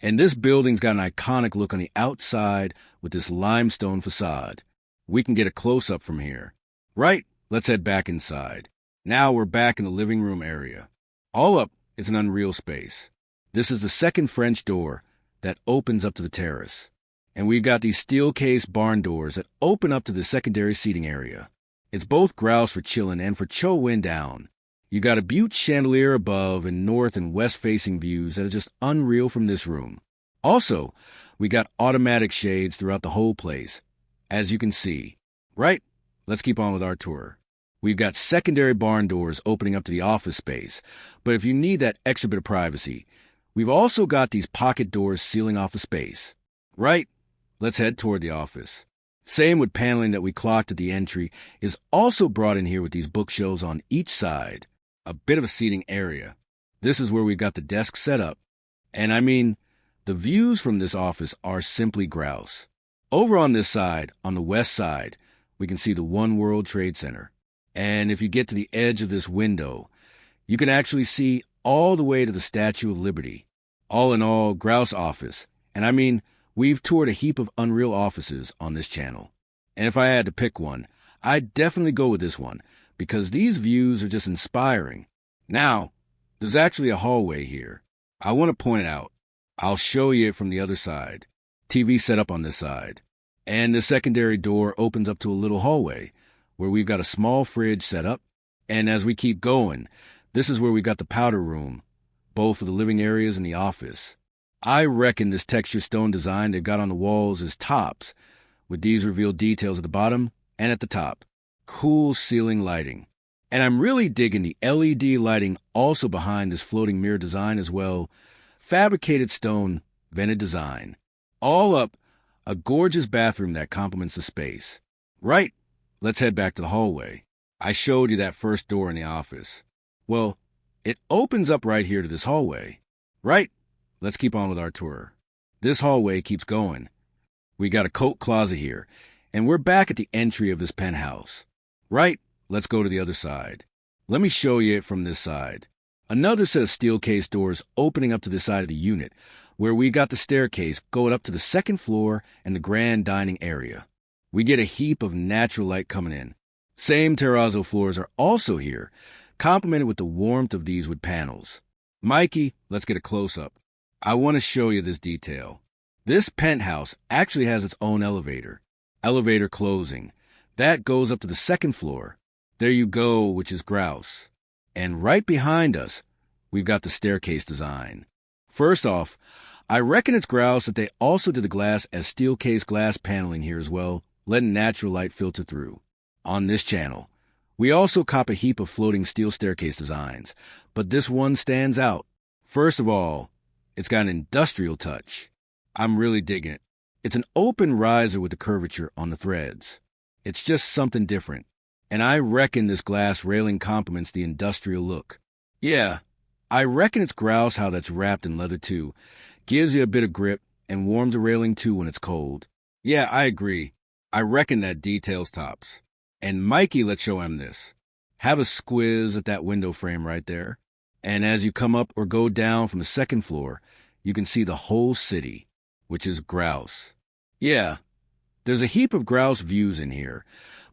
And this building's got an iconic look on the outside with this limestone facade. We can get a close-up from here. Right, let's head back inside. Now we're back in the living room area. All up, it's an unreal space. This is the second French door that opens up to the terrace. And we've got these steel-case barn doors that open up to the secondary seating area. It's both grouse for chillin' and for cho wind down. You got a butte chandelier above and north and west-facing views that are just unreal from this room. Also, we got automatic shades throughout the whole place, as you can see. Right, let's keep on with our tour. We've got secondary barn doors opening up to the office space, but if you need that extra bit of privacy, we've also got these pocket doors sealing off the space. Right, let's head toward the office. Same with paneling that we clocked at the entry is also brought in here with these bookshelves on each side. A bit of a seating area. This is where we've got the desk set up. And I mean, the views from this office are simply grouse. Over on this side, on the west side, we can see the One World Trade Center. And if you get to the edge of this window, you can actually see all the way to the Statue of Liberty. All in all, grouse office. And I mean, we've toured a heap of unreal offices on this channel. And if I had to pick one, I'd definitely go with this one, because these views are just inspiring. Now, there's actually a hallway here. I want to point it out. I'll show you it from the other side. TV set up on this side. And the secondary door opens up to a little hallway where we've got a small fridge set up. And as we keep going, this is where we got the powder room, both for the living areas and the office. I reckon this textured stone design they've got on the walls is tops, with these revealed details at the bottom and at the top. Cool ceiling lighting. And I'm really digging the LED lighting also behind this floating mirror design as well. Fabricated stone, vented design. All up, a gorgeous bathroom that complements the space. Right, let's head back to the hallway. I showed you that first door in the office. Well, it opens up right here to this hallway. Right, let's keep on with our tour. This hallway keeps going. We got a coat closet here, and we're back at the entry of this penthouse. Right, let's go to the other side. Let me show you it from this side. Another set of steel case doors opening up to the side of the unit, where we got the staircase going up to the second floor and the grand dining area. We get a heap of natural light coming in. Same terrazzo floors are also here, complemented with the warmth of these wood panels. Mikey, let's get a close-up. I want to show you this detail. This penthouse actually has its own elevator. Elevator closing. That goes up to the second floor. There you go, which is grouse. And right behind us, we've got the staircase design. First off, I reckon it's grouse that they also did the glass as steel case glass paneling here as well, letting natural light filter through. On this channel, we also cop a heap of floating steel staircase designs, but this one stands out. First of all, it's got an industrial touch. I'm really digging it. It's an open riser with the curvature on the threads. It's just something different. And I reckon this glass railing complements the industrial look. Yeah, I reckon it's grouse how that's wrapped in leather too. Gives you a bit of grip and warms the railing too when it's cold. Yeah, I agree. I reckon that details tops. And Mikey, let's show him this. Have a squiz at that window frame right there. And as you come up or go down from the second floor, you can see the whole city, which is grouse. Yeah, there's a heap of grouse views in here,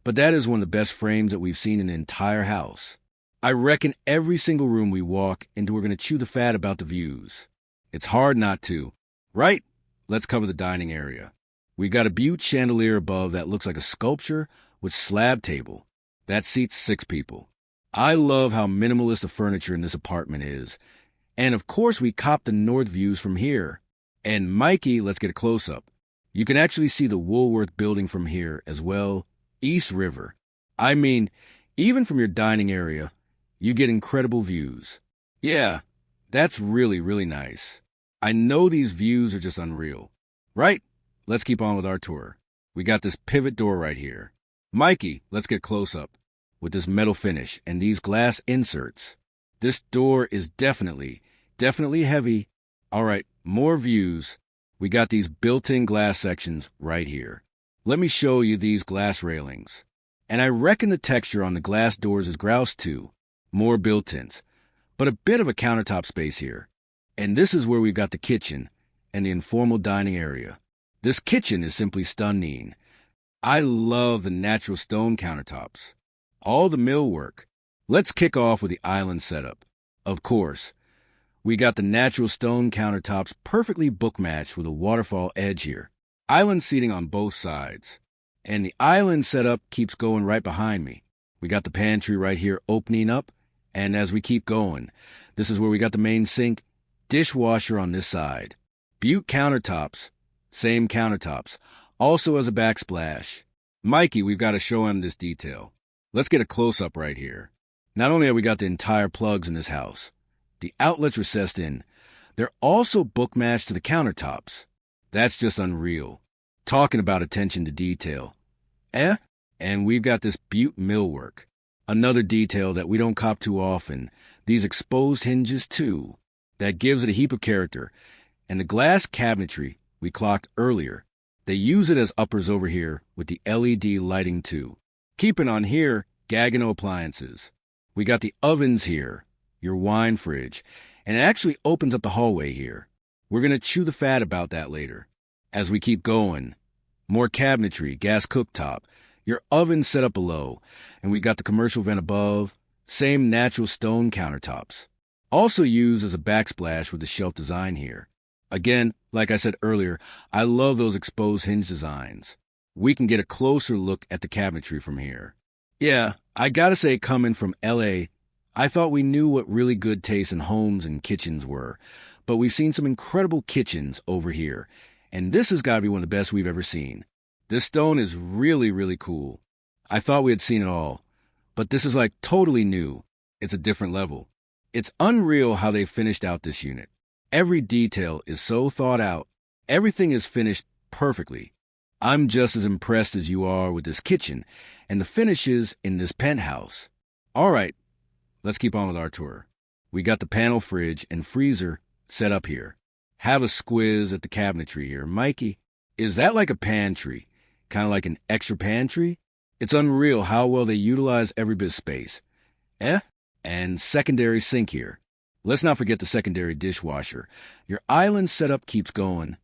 but that is one of the best frames that we've seen in the entire house. I reckon every single room we walk into, we're going to chew the fat about the views. It's hard not to. Right? Let's cover the dining area. We got a butte chandelier above that looks like a sculpture with slab table. That seats 6 people. I love how minimalist the furniture in this apartment is. And of course we cop the north views from here. And Mikey, let's get a close-up. You can actually see the Woolworth building from here as well. East River. I mean, even from your dining area, you get incredible views. Yeah, that's really, really nice. I know these views are just unreal. Right? Let's keep on with our tour. We got this pivot door right here. Mikey, let's get close up with this metal finish and these glass inserts. This door is definitely heavy. All right, more views. We got these built-in glass sections right here. Let me show you these glass railings. And I reckon the texture on the glass doors is grouse too. More built-ins, but a bit of a countertop space here. And this is where we've got the kitchen and the informal dining area. This kitchen is simply stunning. I love the natural stone countertops. All the millwork. Let's kick off with the island setup. Of course, we got the natural stone countertops perfectly book-matched with a waterfall edge here. Island seating on both sides. And the island setup keeps going right behind me. We got the pantry right here opening up. And as we keep going, this is where we got the main sink, dishwasher on this side. Butte countertops. Same countertops. Also as a backsplash. Mikey, we've got to show him this detail. Let's get a close-up right here. Not only have we got the entire plugs in this house, the outlets recessed in, they're also book-matched to the countertops. That's just unreal. Talking about attention to detail. And we've got this butte millwork. Another detail that we don't cop too often. These exposed hinges too. That gives it a heap of character. And the glass cabinetry we clocked earlier. They use it as uppers over here with the LED lighting too. Keeping on here, Gagano appliances. We got the ovens here, your wine fridge, and it actually opens up the hallway here. We're going to chew the fat about that later. As we keep going, more cabinetry, gas cooktop, your oven set up below, and we got the commercial vent above, same natural stone countertops. Also used as a backsplash with the shelf design here. Again, like I said earlier, I love those exposed hinge designs. We can get a closer look at the cabinetry from here. Yeah, I gotta say, coming from LA, I thought we knew what really good taste in homes and kitchens were, but we've seen some incredible kitchens over here, and this has gotta be one of the best we've ever seen. This stone is really, really cool. I thought we had seen it all, but this is like totally new. It's a different level. It's unreal how they finished out this unit. Every detail is so thought out. Everything is finished perfectly. I'm just as impressed as you are with this kitchen and the finishes in this penthouse. All right, let's keep on with our tour. We got the panel fridge and freezer set up here. Have a squiz at the cabinetry here. Mikey, is that like a pantry? Kind of like an extra pantry? It's unreal how well they utilize every bit of space. And secondary sink here. Let's not forget the secondary dishwasher. Your island setup keeps going.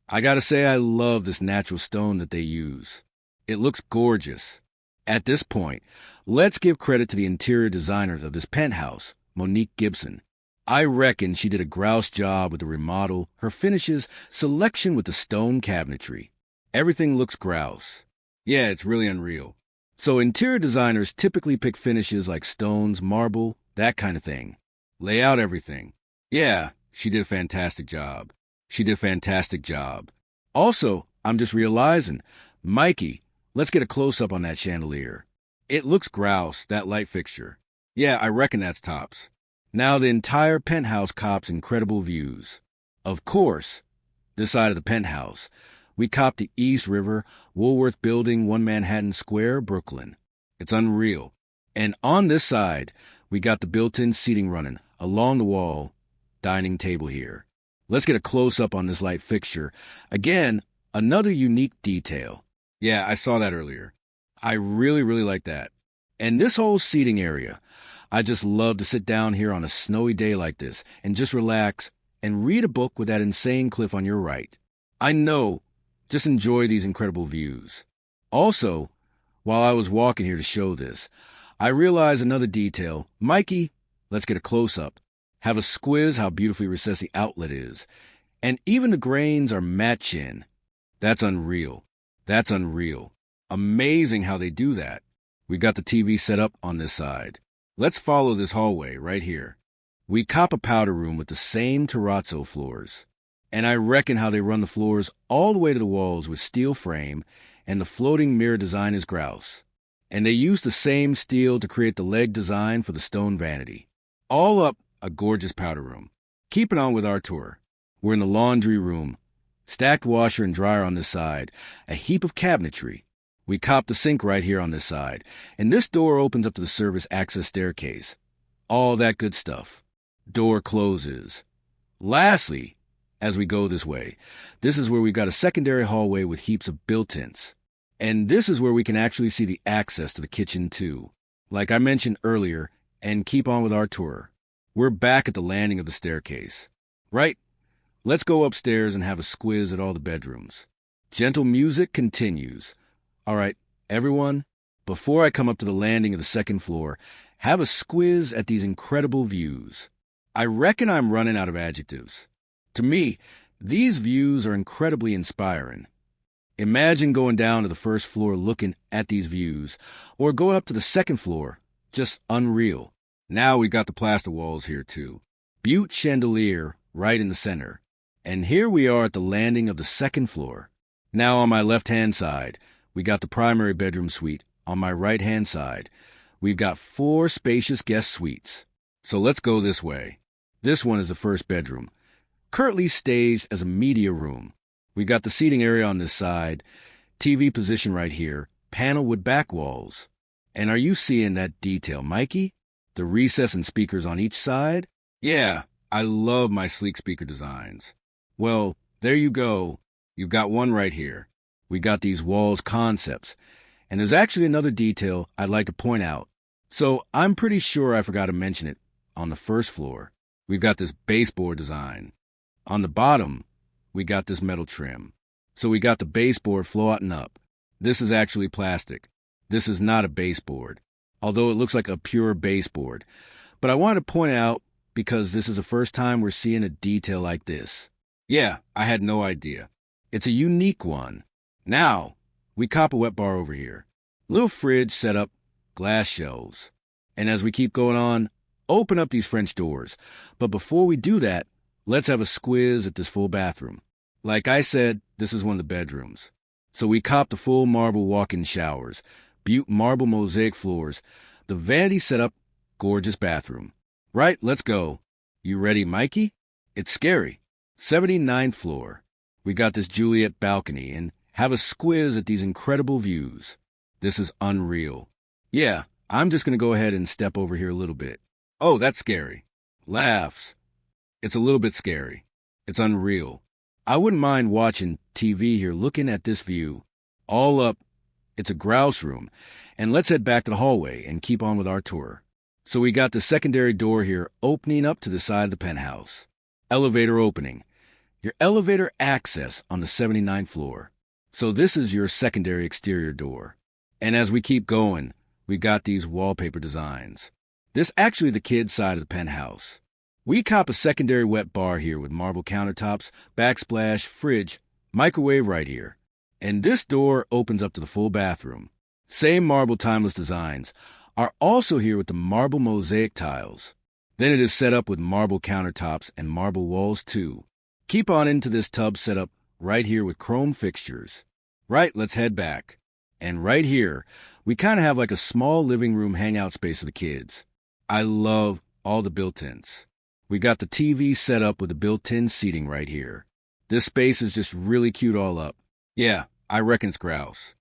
I gotta say, I love this natural stone that they use. It looks gorgeous. At this point, let's give credit to the interior designers of this penthouse, Monique Gibson. I reckon she did a grouse job with the remodel, her finishes, selection with the stone cabinetry. Everything looks grouse. Yeah, it's really unreal. So interior designers typically pick finishes like stones, marble, that kind of thing. Lay out everything. Yeah, she did a fantastic job. Also, I'm just realizing, Mikey, let's get a close-up on that chandelier. It looks grouse, that light fixture. Yeah, I reckon that's tops. Now the entire penthouse cops incredible views. Of course, this side of the penthouse. we copped the East River Woolworth Building, 1 Manhattan Square, Brooklyn. It's unreal. And on this side, we got the built-in seating running along the wall, dining table here. Let's get a close-up on this light fixture. Again, another unique detail. Yeah, I saw that earlier. I really like that. And this whole seating area, I just love to sit down here on a snowy day like this and just relax and read a book with that insane cliff on your right. I know, just enjoy these incredible views. Also, while I was walking here to show this, I realized another detail. Mikey, let's get a close-up. Have a squiz how beautifully recessed the outlet is. And even the grains are matching. That's unreal. That's unreal. Amazing how they do that. We got the TV set up on this side. Let's follow this hallway right here. We cop a powder room with the same terrazzo floors. And I reckon how they run the floors all the way to the walls with steel frame, and the floating mirror design is grouse. And they use the same steel to create the leg design for the stone vanity. All up, a gorgeous powder room. Keeping on with our tour. We're in the laundry room. Stacked washer and dryer on this side. A heap of cabinetry. We cop the sink right here on this side. And this door opens up to the service access staircase. All that good stuff. Door closes. Lastly, as we go this way, this is where we've got a secondary hallway with heaps of built-ins. And this is where we can actually see the access to the kitchen too. Like I mentioned earlier, and keep on with our tour. We're back at the landing of the staircase. Right? Let's go upstairs and have a squiz at all the bedrooms. Gentle music continues. All right, everyone, before I come up to the landing of the second floor, have a squiz at these incredible views. I reckon I'm running out of adjectives. To me, these views are incredibly inspiring. Imagine going down to the first floor looking at these views, or going up to the second floor. Just unreal. Now we've got the plaster walls here too. Butte chandelier right in the center. And here we are at the landing of the second floor. Now on my left-hand side, we got the primary bedroom suite. On my right-hand side, we've got 4 spacious guest suites. So let's go this way. This one is the first bedroom, currently staged as a media room. We got the seating area on this side, TV position right here, panel with back walls. And are you seeing that detail, Mikey? The recess and speakers on each side? Yeah, I love my sleek speaker designs. Well, there you go. You've got one right here. We got these walls concepts. And there's actually another detail I'd like to point out. So I'm pretty sure I forgot to mention it. On the first floor, we've got this baseboard design. On the bottom, we got this metal trim. So we got the baseboard floating up. This is actually plastic. This is not a baseboard, although it looks like a pure baseboard. But I want to point out because this is the first time we're seeing a detail like this. Yeah, I had no idea. It's a unique one. Now, we cop a wet bar over here. Little fridge set up, glass shelves. And as we keep going on, open up these French doors. But before we do that, let's have a squiz at this full bathroom. Like I said, this is one of the bedrooms. So we cop the full marble walk-in showers, Butte marble mosaic floors, the vanity set up, gorgeous bathroom. Right, let's go. You ready, Mikey? It's scary. 79th floor. We got this Juliet balcony and have a squiz at these incredible views. This is unreal. Yeah, I'm just going to go ahead and step over here a little bit. Oh, that's scary. Laughs. It's a little bit scary. It's unreal. I wouldn't mind watching TV here looking at this view. All up, it's a grouse room. And let's head back to the hallway and keep on with our tour. So we got the secondary door here opening up to the side of the penthouse. Elevator opening. Your elevator access on the 79th floor. So this is your secondary exterior door. And as we keep going, we got these wallpaper designs. This actually the kids' side of the penthouse. We cop a secondary wet bar here with marble countertops, backsplash, fridge, microwave right here. And this door opens up to the full bathroom. Same marble timeless designs are also here with the marble mosaic tiles. Then it is set up with marble countertops and marble walls too. Keep on into this tub setup right here with chrome fixtures. Right, let's head back. And right here, we kind of have like a small living room hangout space for the kids. I love all the built-ins. We got the TV set up with the built-in seating right here. This space is just really cute all up. Yeah, I reckon it's grouse.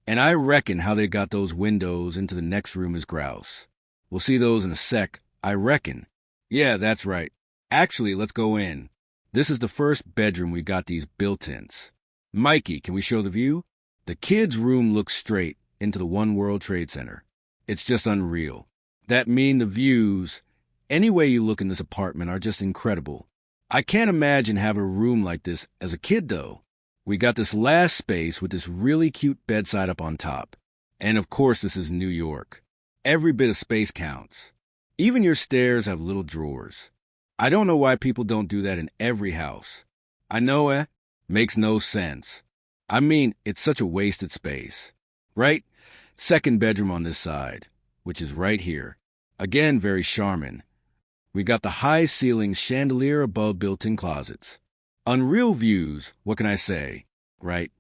And I reckon how they got those windows into the next room is grouse. We'll see those in a sec, I reckon. Yeah, that's right. Actually, let's go in. This is the first bedroom we got these built-ins. Mikey, can we show the view? The kids' room looks straight into the One World Trade Center. It's just unreal. That mean the views, any way you look in this apartment, are just incredible. I can't imagine having a room like this as a kid, though. We got this last space with this really cute bedside up on top. And of course, this is New York. Every bit of space counts. Even your stairs have little drawers. I don't know why people don't do that in every house. I know, makes no sense. I mean, it's such a wasted space. Right? Second bedroom on this side, which is right here. Again, very charming. We got the high ceiling chandelier above built-in closets. Unreal views, what can I say? Right?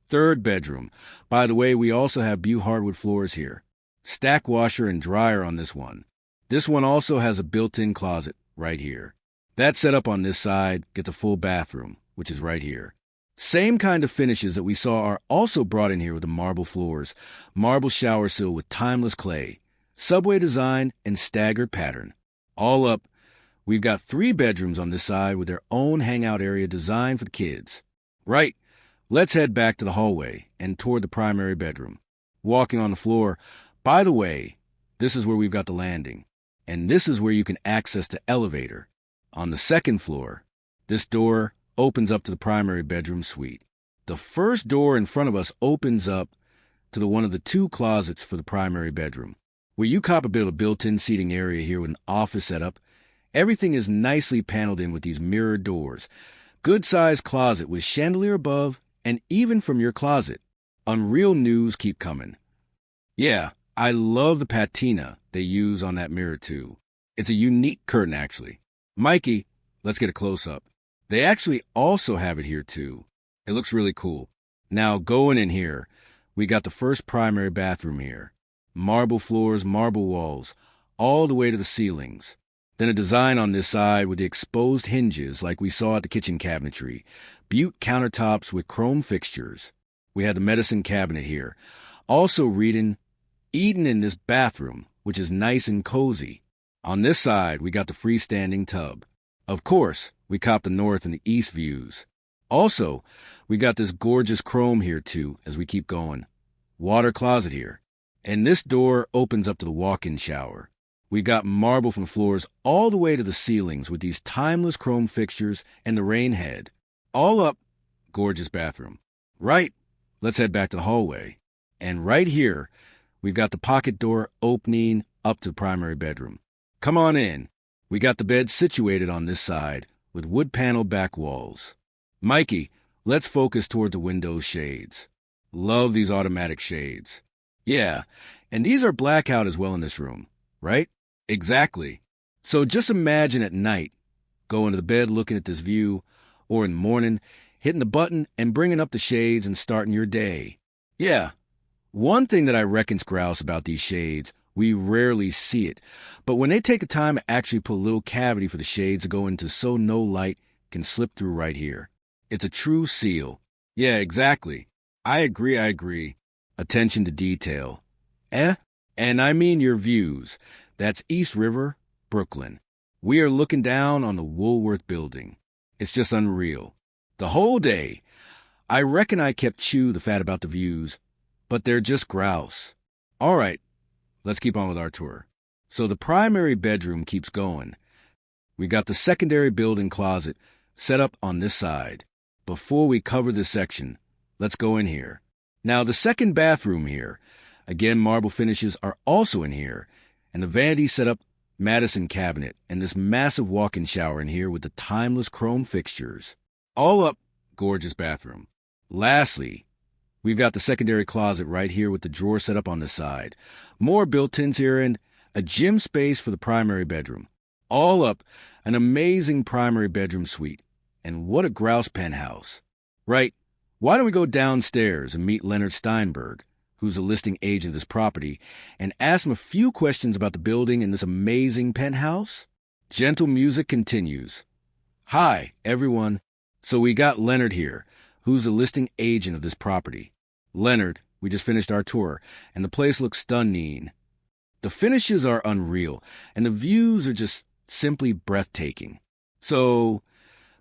Third bedroom. By the way, we also have Bew hardwood floors here. Stack washer and dryer on this one. This one also has a built-in closet right here. That setup on this side gets a full bathroom, which is right here. Same kind of finishes that we saw are also brought in here with the marble floors, marble shower sill with timeless clay, subway design, and staggered pattern. All up, we've got 3 bedrooms on this side with their own hangout area designed for the kids. Right, let's head back to the hallway and toward the primary bedroom. Walking on the floor, by the way, this is where we've got the landing. And this is where you can access the elevator. On the second floor, this door opens up to the primary bedroom suite. The first door in front of us opens up to one of the 2 closets for the primary bedroom, where you cop a bit of built-in seating area here with an office setup. Everything is nicely paneled in with these mirrored doors. Good-sized closet with chandelier above, and even from your closet. Unreal news keep coming. Yeah, I love the patina they use on that mirror too. It's a unique curtain, actually. Mikey, let's get a close-up. They actually also have it here too. It looks really cool. Now, going in here, we got the first primary bathroom here. Marble floors, marble walls, all the way to the ceilings. Then a design on this side with the exposed hinges like we saw at the kitchen cabinetry. Butte countertops with chrome fixtures. We had the medicine cabinet here. Also eating in this bathroom, which is nice and cozy. On this side, we got the freestanding tub. Of course, we copped the north and the east views. Also, we got this gorgeous chrome here too as we keep going. Water closet here. And this door opens up to the walk-in shower. We got marble from floors all the way to the ceilings with these timeless chrome fixtures and the rain head. All up, gorgeous bathroom. Right, let's head back to the hallway. And right here, we've got the pocket door opening up to the primary bedroom. Come on in. We got the bed situated on this side with wood panel back walls. Mikey, let's focus toward the window shades. Love these automatic shades. Yeah, and these are blackout as well in this room, right? Exactly. So just imagine at night, going to the bed looking at this view, or in the morning, hitting the button and bringing up the shades and starting your day. Yeah. One thing that I reckon's grouse about these shades, we rarely see it, but when they take the time to actually put a little cavity for the shades to go into so no light can slip through right here. It's a true seal. Yeah, exactly. I agree. Attention to detail. And I mean your views. That's East River, Brooklyn. We are looking down on the Woolworth building. It's just unreal. The whole day, I reckon I kept chew the fat about the views, but they're just grouse. All right, let's keep on with our tour. So the primary bedroom keeps going. We got the secondary built-in closet set up on this side. Before we cover this section, let's go in here. Now, the second bathroom here, again, marble finishes are also in here, and the vanity set up Madison cabinet and this massive walk-in shower in here with the timeless chrome fixtures. All up, gorgeous bathroom. Lastly, we've got the secondary closet right here with the drawer set up on the side. More built-ins here and a gym space for the primary bedroom. All up, an amazing primary bedroom suite. And what a grouse penthouse. Right, why don't we go downstairs and meet Leonard Steinberg, who's a listing agent of this property, and ask him a few questions about the building and this amazing penthouse? Gentle music continues. Hi, everyone. So we got Leonard here, who's the listing agent of this property. Leonard, we just finished our tour, and the place looks stunning. The finishes are unreal, and the views are just simply breathtaking. So,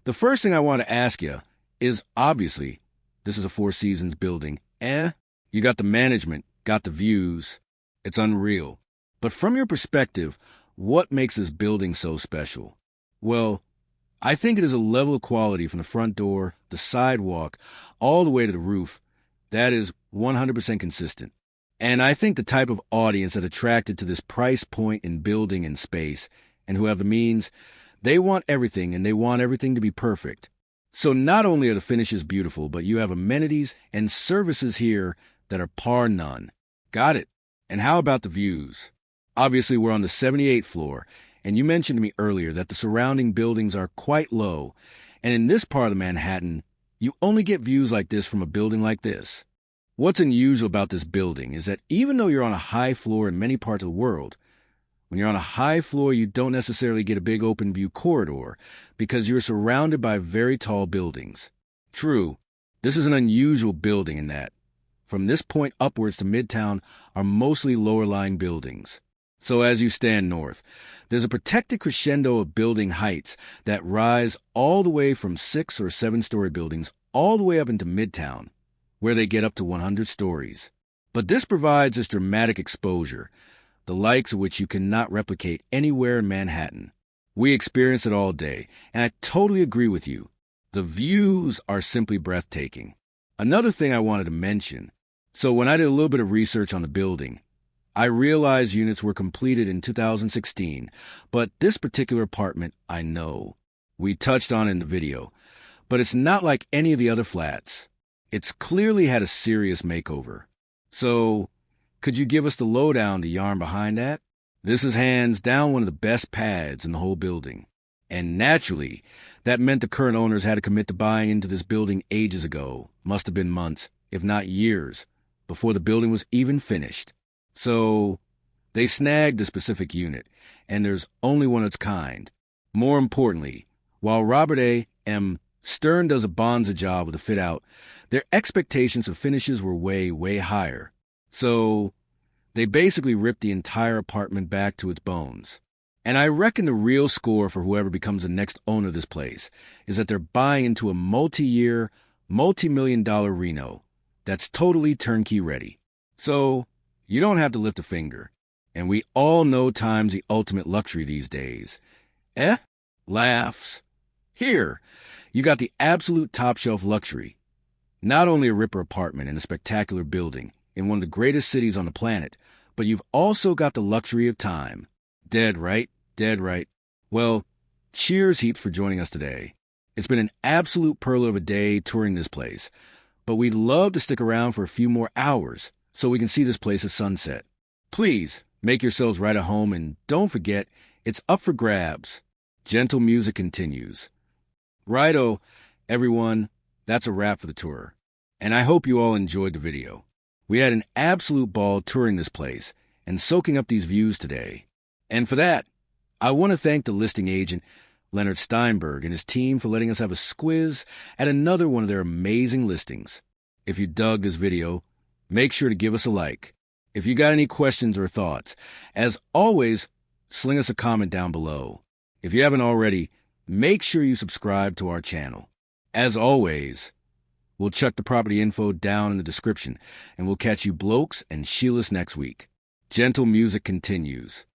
the first thing I want to ask you is, obviously, this is a Four Seasons building. You got the management, got the views. It's unreal. But from your perspective, what makes this building so special? Well, I think it is a level of quality from the front door, the sidewalk, all the way to the roof that is 100% consistent. And I think the type of audience that attracted to this price point in building and space, and who have the means, they want everything and they want everything to be perfect. So not only are the finishes beautiful, but you have amenities and services here that are par none. Got it. And how about the views? Obviously, we're on the 78th floor, and you mentioned to me earlier that the surrounding buildings are quite low, and in this part of Manhattan, you only get views like this from a building like this. What's unusual about this building is that even though you're on a high floor in many parts of the world, when you're on a high floor, you don't necessarily get a big open view corridor because you're surrounded by very tall buildings. True, this is an unusual building in that from this point upwards to Midtown are mostly lower-lying buildings. So as you stand north, there's a protected crescendo of building heights that rise all the way from 6 or 7-story buildings all the way up into Midtown, where they get up to 100 stories. But this provides this dramatic exposure, the likes of which you cannot replicate anywhere in Manhattan. We experience it all day, and I totally agree with you. The views are simply breathtaking. Another thing I wanted to mention, so when I did a little bit of research on the building, I realized units were completed in 2016, but this particular apartment I know. We touched on it in the video, but it's not like any of the other flats. It's clearly had a serious makeover. So, could you give us the lowdown, the yarn behind that? This is hands down one of the best pads in the whole building. And naturally, that meant the current owners had to commit to buying into this building ages ago. Must have been months, if not years, before the building was even finished. So, they snagged a specific unit, and there's only one of its kind. More importantly, while Robert A. M. Stern does a bonza job with the fit-out, their expectations of finishes were way, way higher. So, they basically ripped the entire apartment back to its bones. And I reckon the real score for whoever becomes the next owner of this place is that they're buying into a multi-year, multi-million-dollar reno that's totally turnkey ready. So, you don't have to lift a finger. And we all know time's the ultimate luxury these days. Laughs. Here, you got the absolute top-shelf luxury. Not only a ripper apartment in a spectacular building in one of the greatest cities on the planet, but you've also got the luxury of time. Dead right, dead right. Well, cheers heaps for joining us today. It's been an absolute pearl of a day touring this place, but we'd love to stick around for a few more hours so we can see this place at sunset. Please, make yourselves right at home, and don't forget, it's up for grabs. Gentle music continues. Righto, everyone, that's a wrap for the tour. And I hope you all enjoyed the video. We had an absolute ball touring this place and soaking up these views today. And for that, I want to thank the listing agent, Leonard Steinberg, and his team for letting us have a squiz at another one of their amazing listings. If you dug this video, make sure to give us a like. If you got any questions or thoughts, as always, sling us a comment down below. If you haven't already, make sure you subscribe to our channel. As always, we'll chuck the property info down in the description, and we'll catch you blokes and Sheilas next week. Gentle music continues.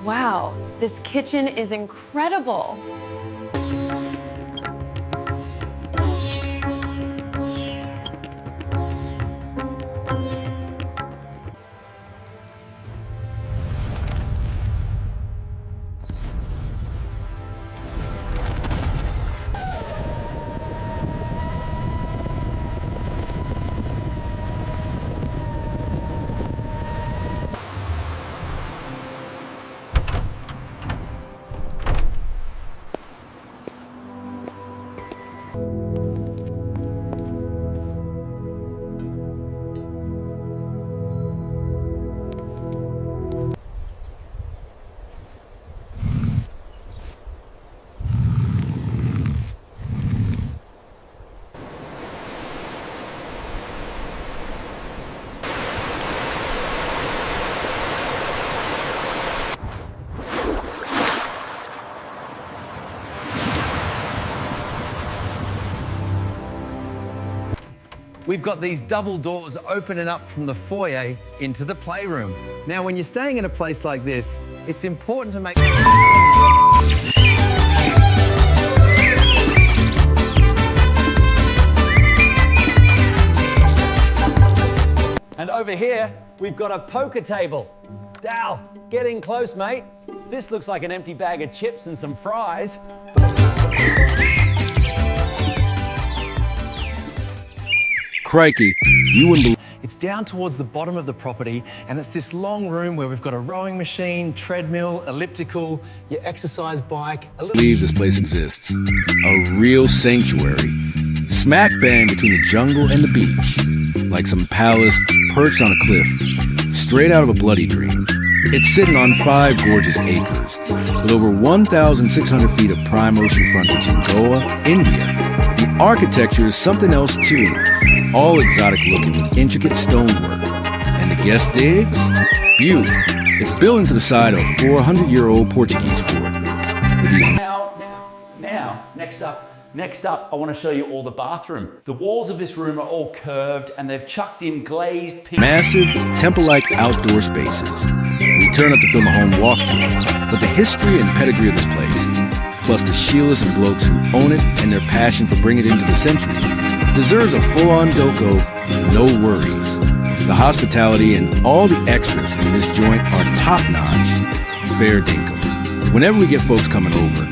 Wow, this kitchen is incredible. We've got these double doors opening up from the foyer into the playroom. Now, when you're staying in a place like this, it's important to make... And over here, we've got a poker table. Dal, get in close, mate. This looks like an empty bag of chips and some fries. Crikey, you wouldn't believe. It's down towards the bottom of the property, and it's this long room where we've got a rowing machine, treadmill, elliptical, your exercise bike, Believe this place exists. A real sanctuary. Smack bang between the jungle and the beach. Like some palace perched on a cliff. Straight out of a bloody dream. It's sitting on 5 gorgeous acres. With over 1,600 feet of prime ocean frontage in Goa, India. The architecture is something else too. All exotic looking with intricate stonework. And the guest digs? Beaut. It's built into the side of a 400-year-old Portuguese fort. With these Now, next up, I want to show you all the bathroom. The walls of this room are all curved and they've chucked in glazed pink. massive, temple-like outdoor spaces. We turn up to film a home walkthrough, but the history and pedigree of this place, plus the Sheilas and blokes who own it and their passion for bringing it into the century, deserves a full-on doco, no worries. The hospitality and all the extras in this joint are top-notch. Fair dinkum. Whenever we get folks coming over,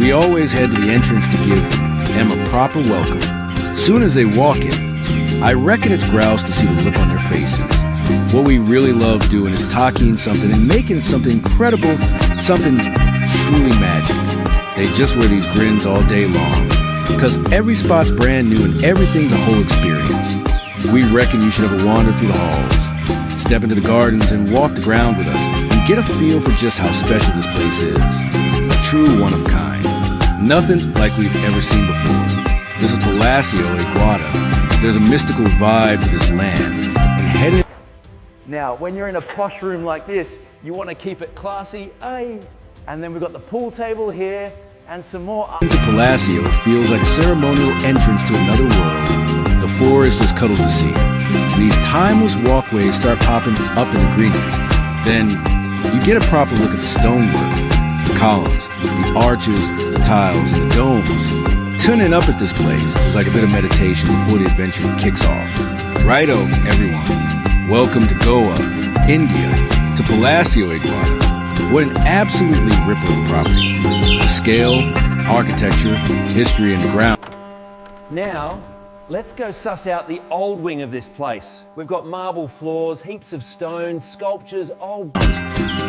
we always head to the entrance to give them a proper welcome. Soon as they walk in, I reckon it's grouse to see the look on their faces. What we really love doing is talking something and making something incredible, something truly magic. They just wear these grins all day long, because every spot's brand new and everything's a whole experience. We reckon you should ever wander through the halls, step into the gardens and walk the ground with us and get a feel for just how special this place is. A true one of kind. Nothing like we've ever seen before. This is Palacio Iguada. There's a mystical vibe to this land. And heading... Now, when you're in a posh room like this, you want to keep it classy, eh? And then we've got the pool table here and some more... The Palacio feels like a ceremonial entrance to another world. The forest just cuddles the sea. These timeless walkways start popping up in the greenery. Then you get a proper look at the stonework, the columns, the arches, the tiles, and the domes. Tuning up at this place is like a bit of meditation before the adventure kicks off. Righto, everyone. Welcome to Goa, India, to Palacio Iguada. What an absolutely rippling property. The scale, architecture, history, and the ground. Now, let's go suss out the old wing of this place. We've got marble floors, heaps of stones, sculptures, old...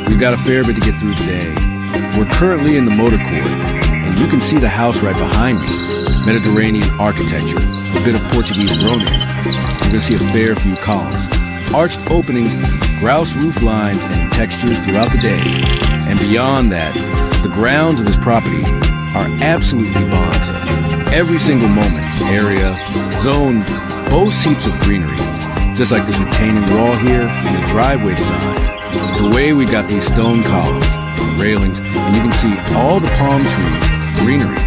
We've got a fair bit to get through today. We're currently in the motor court, and you can see the house right behind me. Mediterranean architecture, a bit of Portuguese thrown in. You're gonna see a fair few columns, arched openings, grouse roof lines, and textures throughout the day. And beyond that, the grounds of this property are absolutely bonza. Every single moment, area, zone, boasts heaps of greenery. Just like this retaining wall here and the driveway design. The way we got these stone columns, railings, and you can see all the palm trees, greenery.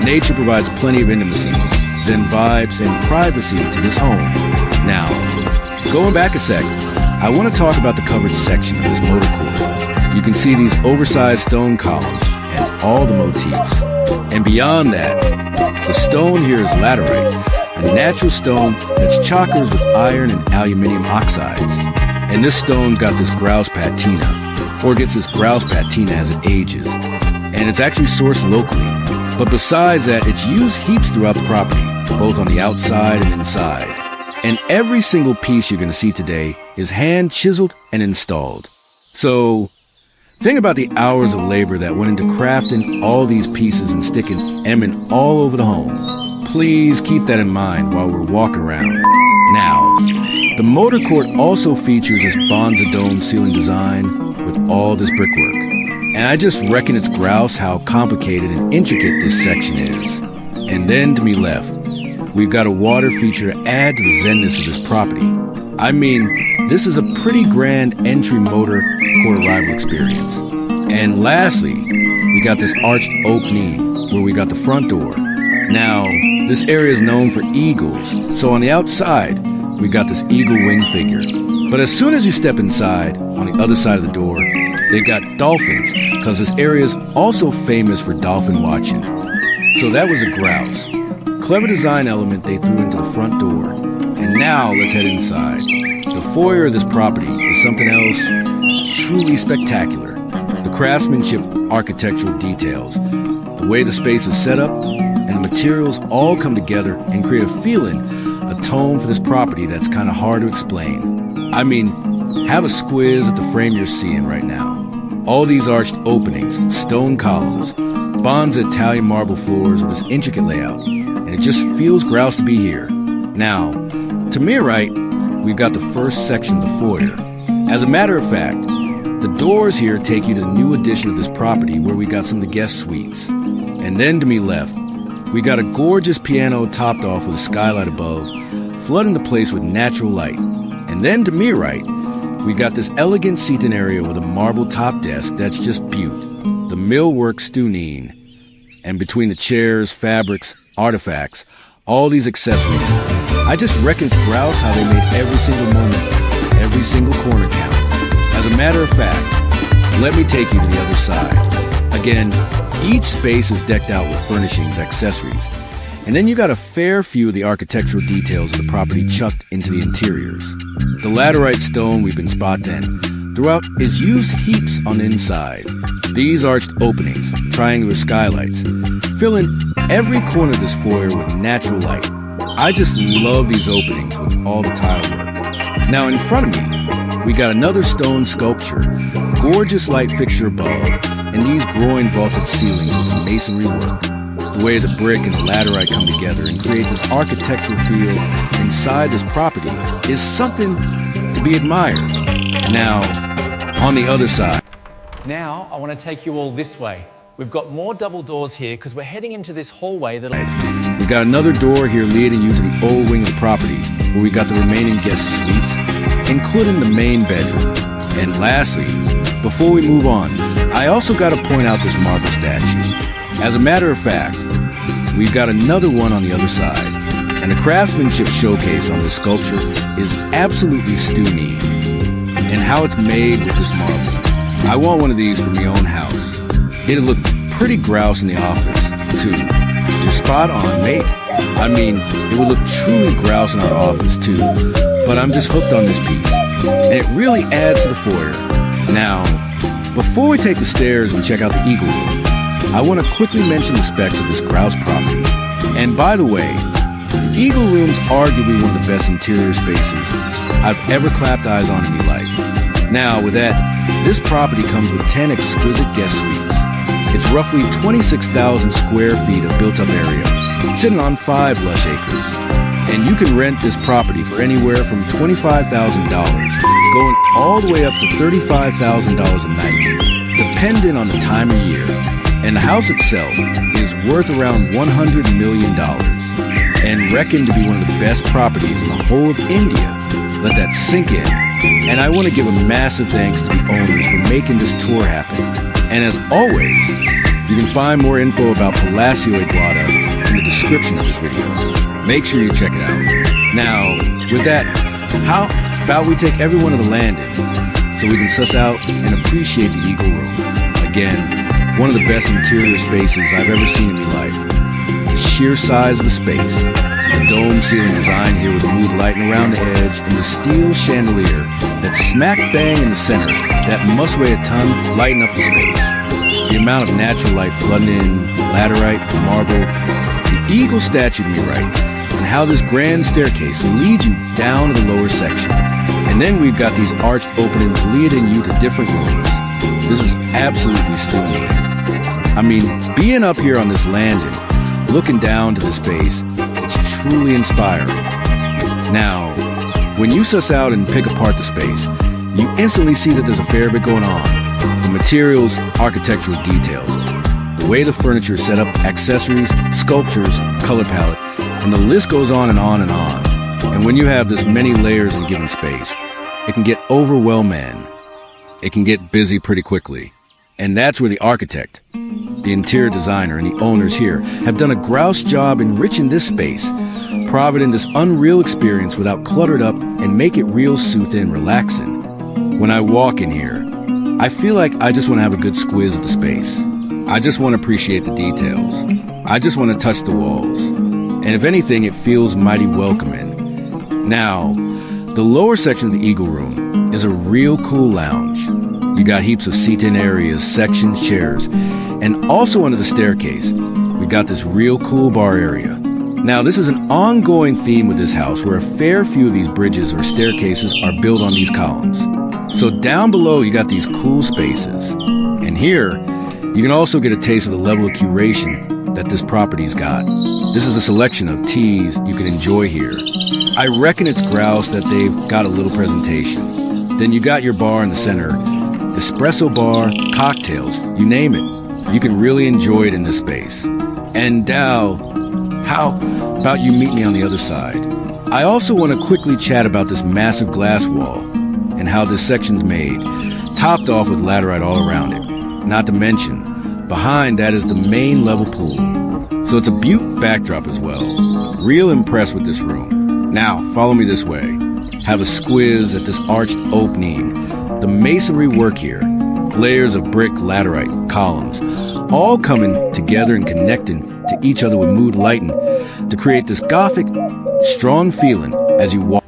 Nature provides plenty of intimacy, zen vibes, and privacy to this home. Now, going back a sec, I want to talk about the covered section of this motor court. You can see these oversized stone columns and all the motifs. And beyond that, the stone here is laterite, a natural stone that's chockers with iron and aluminium oxides. And this stone's got this grouse patina, or gets this grouse patina as it ages. And it's actually sourced locally. But besides that, it's used heaps throughout the property, both on the outside and inside. And every single piece you're going to see today is hand chiseled and installed. So think about the hours of labor that went into crafting all these pieces and sticking Emin all over the home. Please keep that in mind while we're walking around. Now, the motor court also features this Bonza dome ceiling design with all this brickwork. And I just reckon it's grouse how complicated and intricate this section is. And then to me left, we've got a water feature to add to the zenness of this property. I mean, this is a pretty grand entry motor court arrival experience. And lastly, we got this arched opening where we got the front door. Now, this area is known for eagles, so on the outside, we got this eagle wing figure. But as soon as you step inside, on the other side of the door, they got dolphins, because this area is also famous for dolphin watching. So that was a grouse. Clever design element they threw into the front door. And now let's head inside. The foyer of this property is something else truly spectacular. The craftsmanship, architectural details, the way the space is set up, and the materials all come together and create a feeling, a tone for this property that's kind of hard to explain. I mean, have a squiz at the frame you're seeing right now. All these arched openings, stone columns, Bonza Italian marble floors with this intricate layout, and it just feels grouse to be here. Now, to my right, we've got the first section of the foyer. As a matter of fact, the doors here take you to the new addition of this property where we got some of the guest suites. And then to me left, we got a gorgeous piano topped off with a skylight above, flooding the place with natural light. And then to me right, we got this elegant seating area with a marble top desk that's just beaut. The millwork stunine. And between the chairs, fabrics, artifacts, all these accessories, I just reckon it's grouse how they made every single moment, every single corner count. As a matter of fact, let me take you to the other side. Again, each space is decked out with furnishings, accessories, and then you got a fair few of the architectural details of the property chucked into the interiors. The laterite stone we've been spotting throughout is used heaps on the inside. These arched openings, triangular skylights, fill in every corner of this foyer with natural light. I just love these openings with all the tile work. Now in front of me, we got another stone sculpture, gorgeous light fixture above, and these groin vaulted ceilings with the masonry work. The way the brick and the laterite come together and create this architectural feel inside this property is something to be admired. Now, on the other side. Now, I want to take you all this way. We've got more double doors here because we're heading into this hallway that'll... We've got another door here leading you to the old wing of the property where we got the remaining guest suites, including the main bedroom. And lastly, before we move on, I also got to point out this marble statue. As a matter of fact, we've got another one on the other side, and the craftsmanship showcase on this sculpture is absolutely stunning. And how it's made with this marble. I want one of these for my own house. It'll look pretty grouse in the office, too. You're spot on, mate. I mean, it would look truly grouse in our office, too. But I'm just hooked on this piece, and it really adds to the foyer. Now, before we take the stairs and check out the eagle room, I want to quickly mention the specs of this grouse property. And by the way, the eagle room's arguably one of the best interior spaces I've ever clapped eyes on in my life. Now, with that, this property comes with 10 exquisite guest suites. It's roughly 26,000 square feet of built-up area, sitting on 5 lush acres. And you can rent this property for anywhere from $25,000, going all the way up to $35,000 a night, depending on the time of year. And the house itself is worth around $100 million and reckoned to be one of the best properties in the whole of India. Let that sink in. And I want to give a massive thanks to the owners for making this tour happen. And as always, you can find more info about Palacio Iguada in the description of this video. Make sure you check it out. Now, with that, how about we take everyone to the landing? so we can suss out and appreciate the Eagle Room. Again, one of the best interior spaces I've ever seen in my life. The sheer size of the space, the dome ceiling design here with the mood lighting around the edge, and the steel chandelier that's smack bang in the center that must weigh a ton lighting up the space. The amount of natural light flooding in, laterite, marble, the eagle statue to your right, and how this grand staircase leads you down to the lower section. And then we've got these arched openings leading you to different rooms. This is absolutely stunning. I mean, being up here on this landing, looking down to the space, it's truly inspiring. Now, when you suss out and pick apart the space, you instantly see that there's a fair bit going on. The materials, architectural details, the way the furniture is set up, accessories, sculptures, color palette, and the list goes on and on and on. And when you have this many layers in a given space, it can get overwhelming. It can get busy pretty quickly. And that's where the architect, the interior designer, and the owners here have done a grouse job enriching this space, providing this unreal experience without cluttered up and make it real soothing and relaxing. When I walk in here, I feel like I just want to have a good squiz of the space. I just want to appreciate the details. I just want to touch the walls. And if anything, it feels mighty welcoming. Now, the lower section of the Eagle Room is a real cool lounge. You got heaps of seat-in areas, sections, chairs, and also under the staircase, we got this real cool bar area. Now, this is an ongoing theme with this house where a fair few of these bridges or staircases are built on these columns. So down below, you got these cool spaces. And here, you can also get a taste of the level of curation that this property's got. This is a selection of teas you can enjoy here. I reckon it's grouse that they've got a little presentation. Then you got your bar in the center, espresso bar, cocktails, you name it. You can really enjoy it in this space. And Dal, how about you meet me on the other side? I also want to quickly chat about this massive glass wall and how this section's made, topped off with laterite all around it. Not to mention, behind that is the main level pool. So it's a beaut backdrop as well. Real impressed with this room. Now, follow me this way. Have a squiz at this arched opening. The masonry work here, layers of brick, laterite, columns, all coming together and connecting to each other with mood lighting to create this gothic, strong feeling as you walk.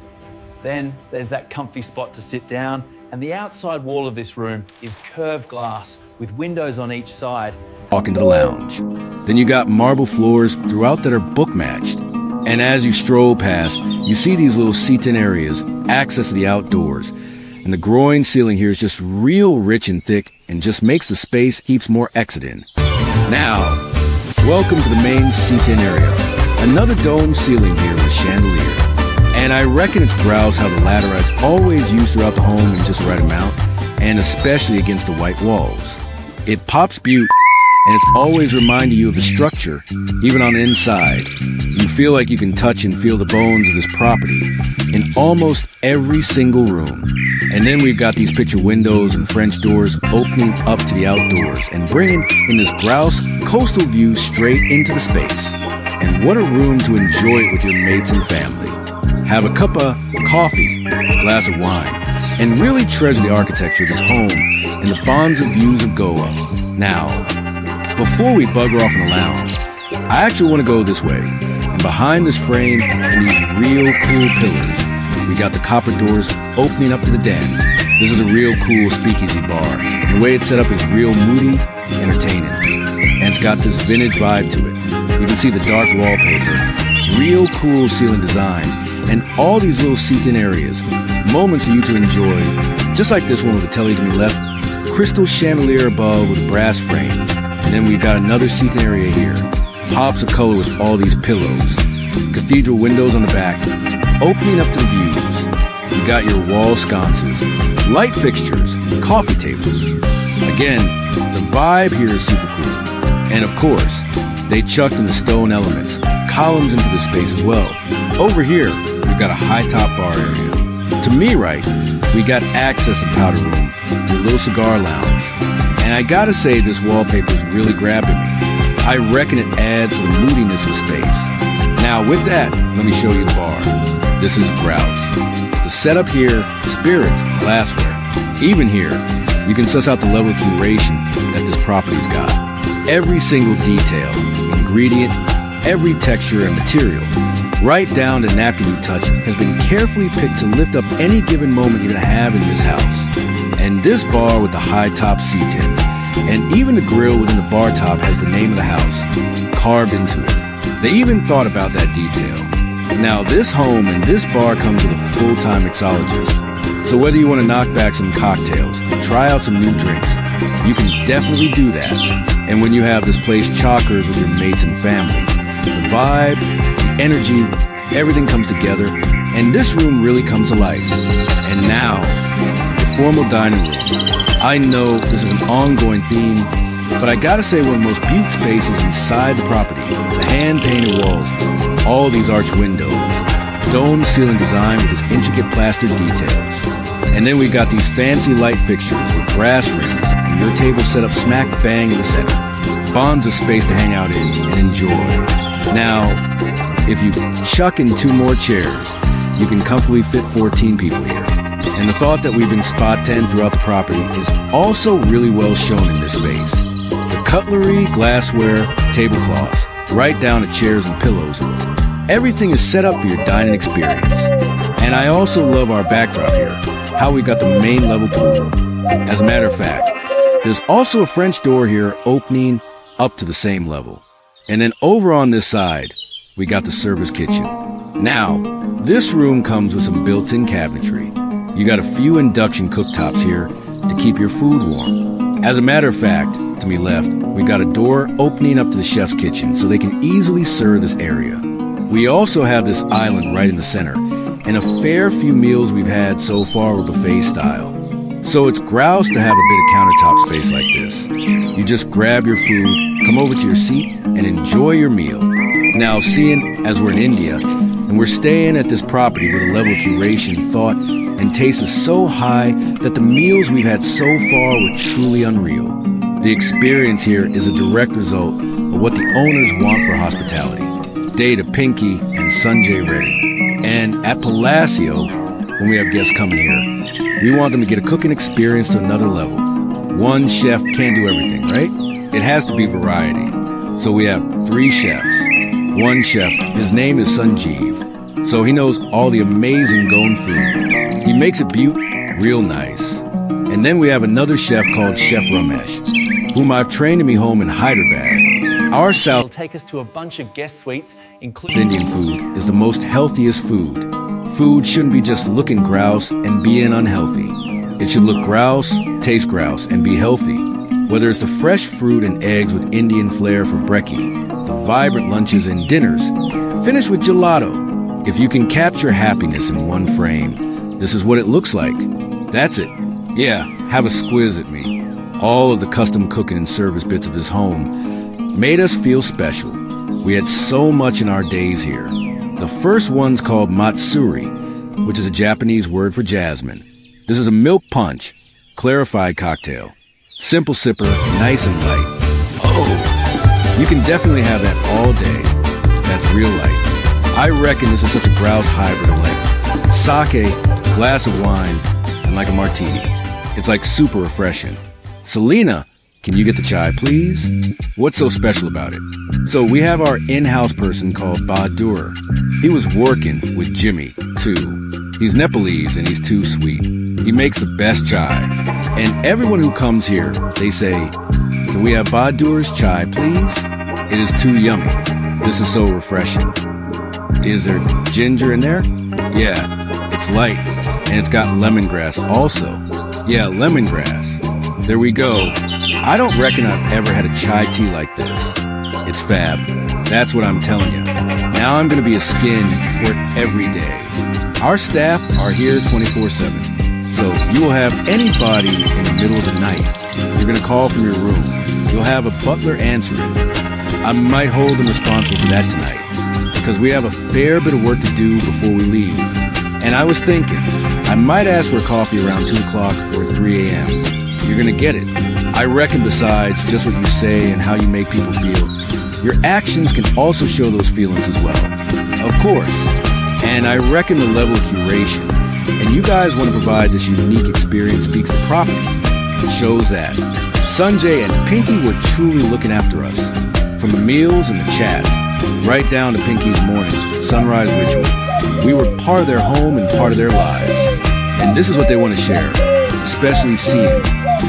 Then there's that comfy spot to sit down, and the outside wall of this room is curved glass with windows on each side. Walk into the lounge. Then you got marble floors throughout that are book matched. And as you stroll past, you see these little seat-in areas, access to the outdoors. And the groin ceiling here is just real rich and thick and just makes the space heaps more exciting. Now, welcome to the main seat-in area. Another dome ceiling here with a chandelier. And I reckon it's grouse how the laterite's always used throughout the home in just the right amount, and especially against the white walls. It pops beaut, and it's always reminding you of the structure, even on the inside. You feel like you can touch and feel the bones of this property in almost every single room. And then we've got these picture windows and French doors opening up to the outdoors and bringing in this grouse coastal view straight into the space. And what a room to enjoy it with your mates and family. Have a cup of coffee, a glass of wine, and really treasure the architecture of this home and the bonds of views of Goa. Now, before we bugger off in the lounge, I actually want to go this way. And behind this frame are these real cool pillars. We got the copper doors opening up to the den. This is a real cool speakeasy bar. And the way it's set up is real moody, entertaining. And it's got this vintage vibe to it. You can see the dark wallpaper, real cool ceiling design, and all these little seat-in areas. Moments for you to enjoy, just like this one with the telly to my left, crystal chandelier above with a brass frame. And then we've got another seating area here. Pops of color with all these pillows. Cathedral windows on the back, opening up to the views. You got your wall sconces, light fixtures, coffee tables. Again, the vibe here is super cool. And of course, they chucked in the stone elements, columns into the space as well. Over here, we've got a high top bar area. To me right, we got access to powder room, your little cigar lounge. And I gotta say, this wallpaper is really grabbing me. I reckon it adds to the moodiness of space. Now with that, let me show you the bar. This is Grouse. The setup here, spirits, glassware, Even here, you can suss out the level of curation that this property's got. Every single detail, ingredient, every texture and material, right down to napkin you touch, has been carefully picked to lift up any given moment you're gonna have in this house. And this bar with the high top C-tin, and even the grill within the bar top has the name of the house carved into it. They even thought about that detail. Now, this home and this bar comes with a full-time mixologist. So whether you want to knock back some cocktails, try out some new drinks, you can definitely do that. And when you have this place chockers with your mates and family, the vibe, the energy, everything comes together, and this room really comes alive. And now, the formal dining room. I know this is an ongoing theme, but I gotta say one of the most beautiful spaces inside the property, the hand-painted walls, all these arched windows, dome ceiling design with this intricate plastered details. And then we got these fancy light fixtures with brass rings, and your table set up smack bang in the center. Bonds of space to hang out in and enjoy. Now, if you chuck in 2 more chairs, you can comfortably fit 14 people here. And the thought that we've been spot 10 throughout the property is also really well shown in this space. The cutlery, glassware, tablecloths, right down to chairs and pillows, everything is set up for your dining experience. And I also love our backdrop here, how we got the main level pool. As a matter of fact, there's also a French door here opening up to the same level. And then over on this side, we got the service kitchen. Now, this room comes with some built-in cabinetry. You got a few induction cooktops here to keep your food warm. As a matter of fact, to me left, we got a door opening up to the chef's kitchen so they can easily serve this area. We also have this island right in the center, and a fair few meals we've had so far were buffet style. So it's grouse to have a bit of countertop space like this. You just grab your food, come over to your seat, and enjoy your meal. Now, seeing as we're in India, and we're staying at this property with a level of curation, thought, and taste is so high that the meals we've had so far were truly unreal. The experience here is a direct result of what the owners want for hospitality. Data, Pinky, and Sanjay Reddy. And at Palacio, when we have guests coming here, we want them to get a cooking experience to another level. One chef can't do everything, right? It has to be variety. So we have 3 chefs. One chef, his name is Sanjeev. So he knows all the amazing Goan food. He makes it real nice. And then we have another chef called Chef Ramesh, whom I've trained to me home in Hyderabad. Our South Will take us to a bunch of guest suites, including Indian food is the most healthiest food. Food shouldn't be just looking grouse and being unhealthy. It should look grouse, taste grouse, and be healthy. Whether it's the fresh fruit and eggs with Indian flair for brekkie, the vibrant lunches and dinners, finish with gelato. If you can capture happiness in one frame, this is what it looks like. That's it. Yeah, have a squiz at me. All of the custom cooking and service bits of this home made us feel special. We had so much in our days here. The first one's called matsuri, which is a Japanese word for jasmine. This is a milk punch, clarified cocktail. Simple sipper, nice and light. Oh, you can definitely have that all day. That's real light. I reckon this is such a grouse hybrid of like sake, glass of wine, and like a martini. It's like super refreshing. Selena, can you get the chai, please? What's so special about it? So we have our in-house person called Bahadur. He was working with Jimmy, too. He's Nepalese and he's too sweet. He makes the best chai. And everyone who comes here, they say, can we have Bahadur's chai, please? It is too yummy. This is so refreshing. Is there ginger in there? Yeah, it's light, and it's got lemongrass also. Yeah, lemongrass. There we go. I don't reckon I've ever had a chai tea like this. It's fab. That's what I'm telling you. Now I'm gonna be a skin for it every day. Our staff are here 24/7. So you will have anybody in the middle of the night. You're gonna call from your room. You'll have a butler answering. I might hold them responsible for that tonight, because we have a fair bit of work to do before we leave. And I was thinking, I might ask for a coffee around 2 o'clock or 3 a.m. You're gonna get it. I reckon besides just what you say and how you make people feel, your actions can also show those feelings as well. Of course. And I reckon the level of curation, and you guys want to provide this unique experience speaks to property. It shows that Sanjay and Pinky were truly looking after us. From the meals and the chats, right down to Pinky's morning sunrise ritual, we were part of their home and part of their lives. And this is what they want to share, especially Cian,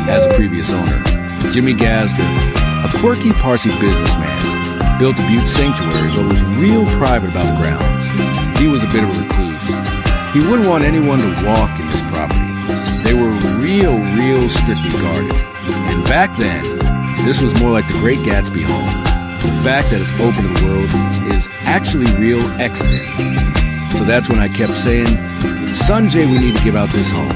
as a previous owner. Jimmy Gazder, a quirky Parsi businessman, built a Butte sanctuary but was real private about the grounds. He was a bit of a recluse. He wouldn't want anyone to walk in this property. They were real strictly guarded. And back then, this was more like the Great Gatsby home. The fact that it's open to the world is actually real excellent. So that's when I kept saying, Sanjay, we need to give out this home.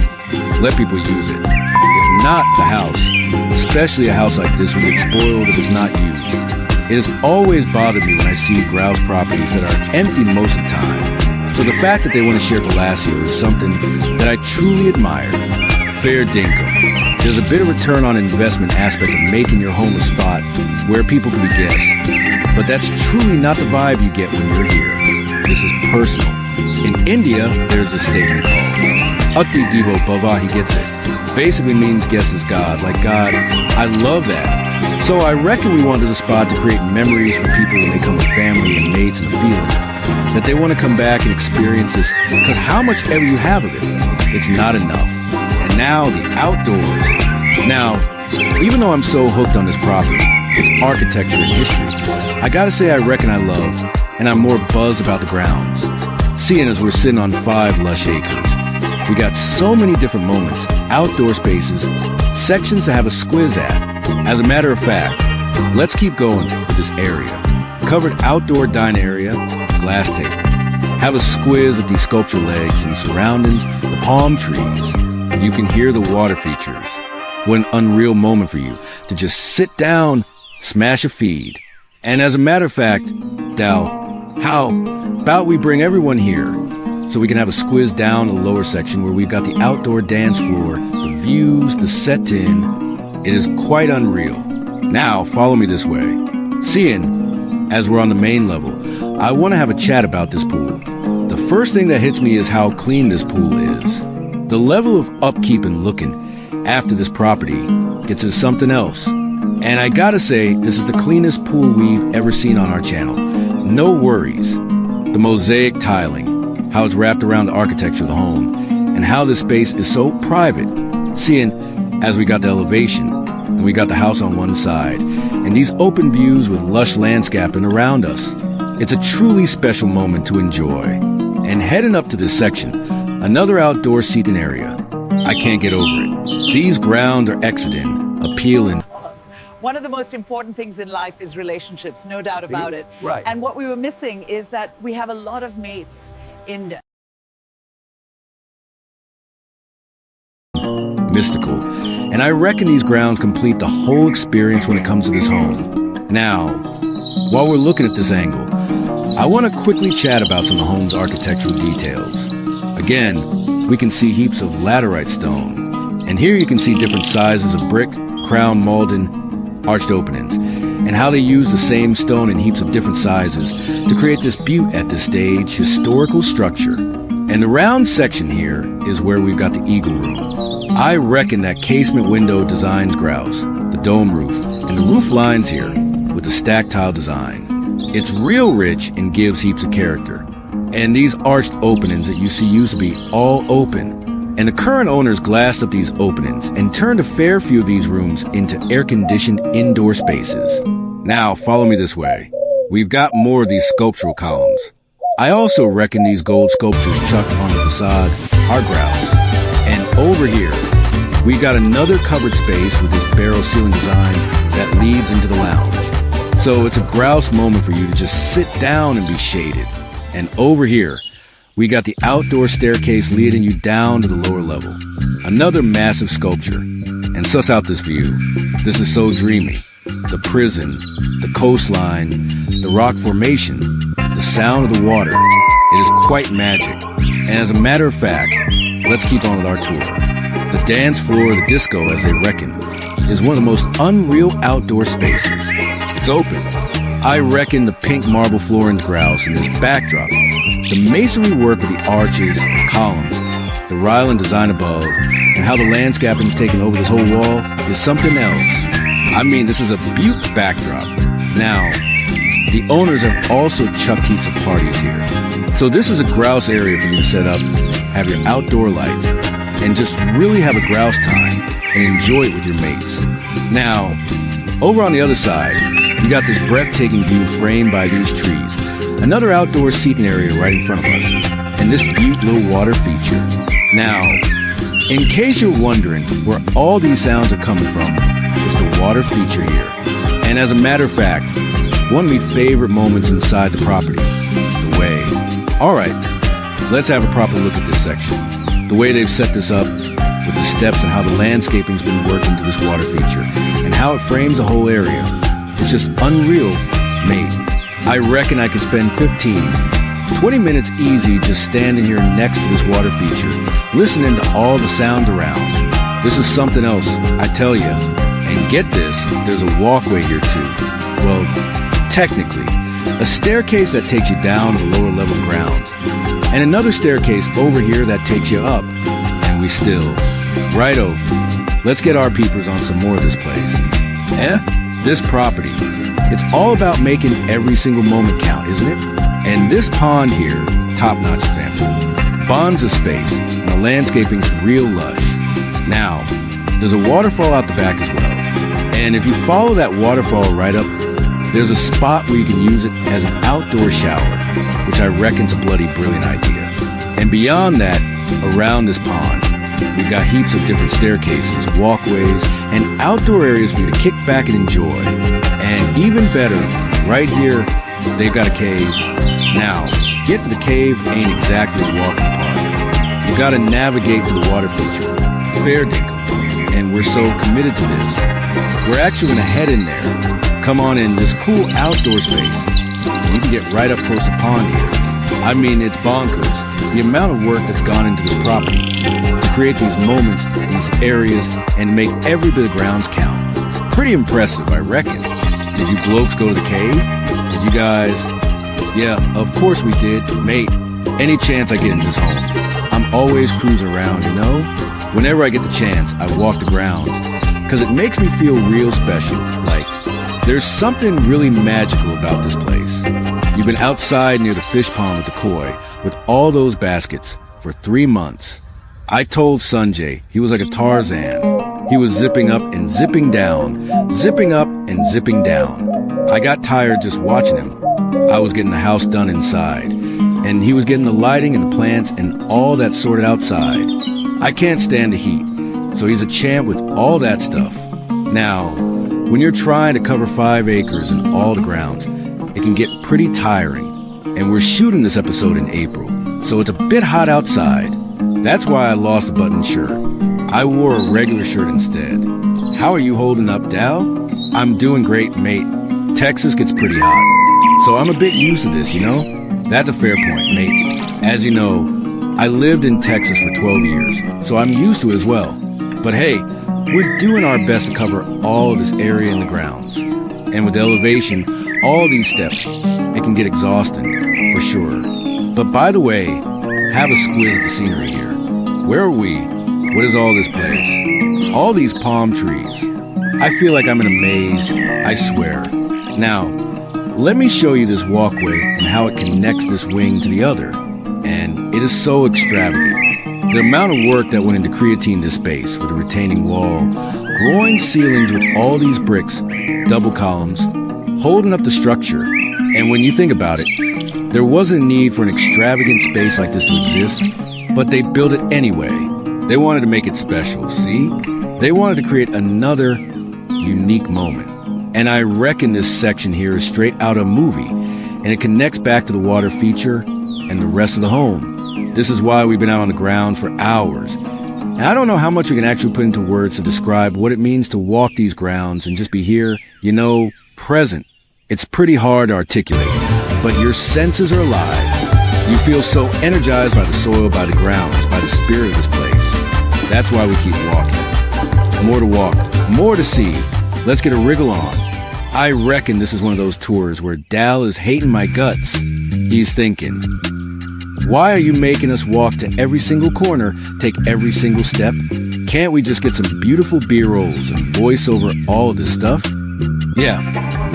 Let people use it. If not the house, especially a house like this will get spoiled if it's not used. It has always bothered me when I see grouse properties that are empty most of the time. So the fact that they want to share Palacio is something that I truly admire. Fair dinkum. There's a bit of return on investment aspect of making your home a spot where people can be guests. But that's truly not the vibe you get when you're here. This is personal. In India, there's a statement called Ati Devo Bhava, he gets it. Basically means guest is God, like God. I love that. So I reckon we want this a spot to create memories for people when they come with family and mates and a feeling that they want to come back and experience this, because how much ever you have of it, it's not enough. And now the outdoors. Now, even though I'm so hooked on this property, its architecture and history, I gotta say I reckon I love, and I'm more buzzed about the grounds. Seeing as we're sitting on 5 lush acres, we got so many different moments, outdoor spaces, sections to have a squiz at. As a matter of fact, let's keep going with this area. Covered outdoor dining area, glass table. Have a squiz at these sculpture legs and surroundings, the palm trees. You can hear the water features. What an unreal moment for you to just sit down, smash a feed. And as a matter of fact, Dal, how about we bring everyone here so we can have a squiz down the lower section where we've got the outdoor dance floor, the views, the set-in. It is quite unreal. Now, follow me this way. Seeing, as we're on the main level, I want to have a chat about this pool. The first thing that hits me is how clean this pool is. The level of upkeep and looking after this property gets us something else. And I gotta say, this is the cleanest pool we've ever seen on our channel. No worries. The mosaic tiling, how it's wrapped around the architecture of the home, and how this space is so private. Seeing, as we got the elevation, and we got the house on one side, and these open views with lush landscaping around us. It's a truly special moment to enjoy. And heading up to this section, another outdoor seating area. I can't get over it. These grounds are excellent, appealing. One of the most important things in life is relationships, no doubt about it. Right. And what we were missing is that we have a lot of mates in mystical. And I reckon these grounds complete the whole experience when it comes to this home. Now, while we're looking at this angle, I want to quickly chat about some of the home's architectural details. Again, we can see heaps of laterite stone. And here you can see different sizes of brick, crown molded, arched openings, and how they use the same stone in heaps of different sizes to create this butte at this stage historical structure. And the round section here is where we've got the eagle room. I reckon that casement window designs grouse, the dome roof, and the roof lines here with the stacked tile design. It's real rich and gives heaps of character. And these arched openings that you see used to be all open. And the current owners glassed up these openings and turned a fair few of these rooms into air-conditioned indoor spaces. Now, follow me this way. We've got more of these sculptural columns. I also reckon these gold sculptures chucked on the facade are grouse. And over here, we got another covered space with this barrel ceiling design that leads into the lounge. So it's a grouse moment for you to just sit down and be shaded. And over here, we got the outdoor staircase leading you down to the lower level. Another massive sculpture. And suss out this view. This is so dreamy. The prison, the coastline, the rock formation, the sound of the water. It is quite magic. And as a matter of fact, let's keep on with our tour. The dance floor, the disco as they reckon, is one of the most unreal outdoor spaces. It's open. I reckon the pink marble floorings grouse in this backdrop, the masonry work of the arches, the columns, the Ryland design above, and how the landscaping's taken over this whole wall is something else. I mean, this is a beaut backdrop. Now, the owners have also chucked heaps of parties here. So this is a grouse area for you to set up, have your outdoor lights, and just really have a grouse time and enjoy it with your mates. Now, over on the other side, you got this breathtaking view framed by these trees. Another outdoor seating area right in front of us, and this beaut little water feature. Now, in case you're wondering where all these sounds are coming from, it's the water feature here. And as a matter of fact, one of my favorite moments inside the property, the way. All right, let's have a proper look at this section. The way they've set this up with the steps and how the landscaping's been worked into this water feature and how it frames the whole area. It's just unreal, mate. I reckon I could spend 20 minutes easy just standing here next to this water feature, listening to all the sounds around. This is something else, I tell you. And get this, there's a walkway here too. Well, technically, a staircase that takes you down to the lower level grounds, and another staircase over here that takes you up. And we still, righto, let's get our peepers on some more of this place. This property, it's all about making every single moment count, isn't it? And this pond here, top-notch example, bonds the space, and the landscaping's real lush. Now, there's a waterfall out the back as well. And if you follow that waterfall right up, there's a spot where you can use it as an outdoor shower, which I reckon's a bloody brilliant idea. And beyond that, around this pond, we've got heaps of different staircases, walkways, and outdoor areas for you to kick back and enjoy. And even better, right here, they've got a cave. Now, get to the cave ain't exactly a walk in the park. You gotta navigate to the water feature, fair dinkum, and we're so committed to this. We're actually gonna head in there, come on in this cool outdoor space. You can get right up close to the pond here. I mean, it's bonkers, the amount of work that's gone into this property to create these moments, these areas, and make every bit of grounds count. Pretty impressive, I reckon. Did you blokes go to the cave? Did you guys? Yeah, of course we did. Mate, any chance I get in this home, I'm always cruising around, you know? Whenever I get the chance, I walk the grounds, because it makes me feel real special. Like, there's something really magical about this place. You've been outside near the fish pond with the koi, with all those baskets, for 3 months. I told Sanjay he was like a Tarzan. He was zipping up and zipping down, zipping up and zipping down. I got tired just watching him. I was getting the house done inside, and he was getting the lighting and the plants and all that sorted outside. I can't stand the heat, so he's a champ with all that stuff. Now, when you're trying to cover 5 acres and all the grounds, it can get pretty tiring. And we're shooting this episode in April, so it's a bit hot outside. That's why I lost the button shirt. I wore a regular shirt instead. How are you holding up, Dow? I'm doing great, mate. Texas gets pretty hot, so I'm a bit used to this, you know? That's a fair point, mate. As you know, I lived in Texas for 12 years, so I'm used to it as well. But hey, we're doing our best to cover all of this area in the grounds. And with the elevation, all these steps, it can get exhausting, for sure. But by the way, have a squiz at the scenery here. Where are we? What is all this place? All these palm trees. I feel like I'm in a maze, I swear. Now, let me show you this walkway and how it connects this wing to the other. And it is so extravagant. The amount of work that went into creating this space with a retaining wall, groin ceilings with all these bricks, double columns, holding up the structure. And when you think about it, there wasn't a need for an extravagant space like this to exist, but they built it anyway. They wanted to make it special, see? They wanted to create another unique moment. And I reckon this section here is straight out of a movie, and it connects back to the water feature and the rest of the home. This is why we've been out on the ground for hours. And I don't know how much we can actually put into words to describe what it means to walk these grounds and just be here, you know, present. It's pretty hard to articulate, but your senses are alive. You feel so energized by the soil, by the grounds, by the spirit of this place. That's why we keep walking. More to walk, more to see. Let's get a wriggle on. I reckon this is one of those tours where Dal is hating my guts. He's thinking, Why are you making us walk to every single corner, take every single step? Can't we just get some beautiful B-rolls and voice over all of this stuff? Yeah,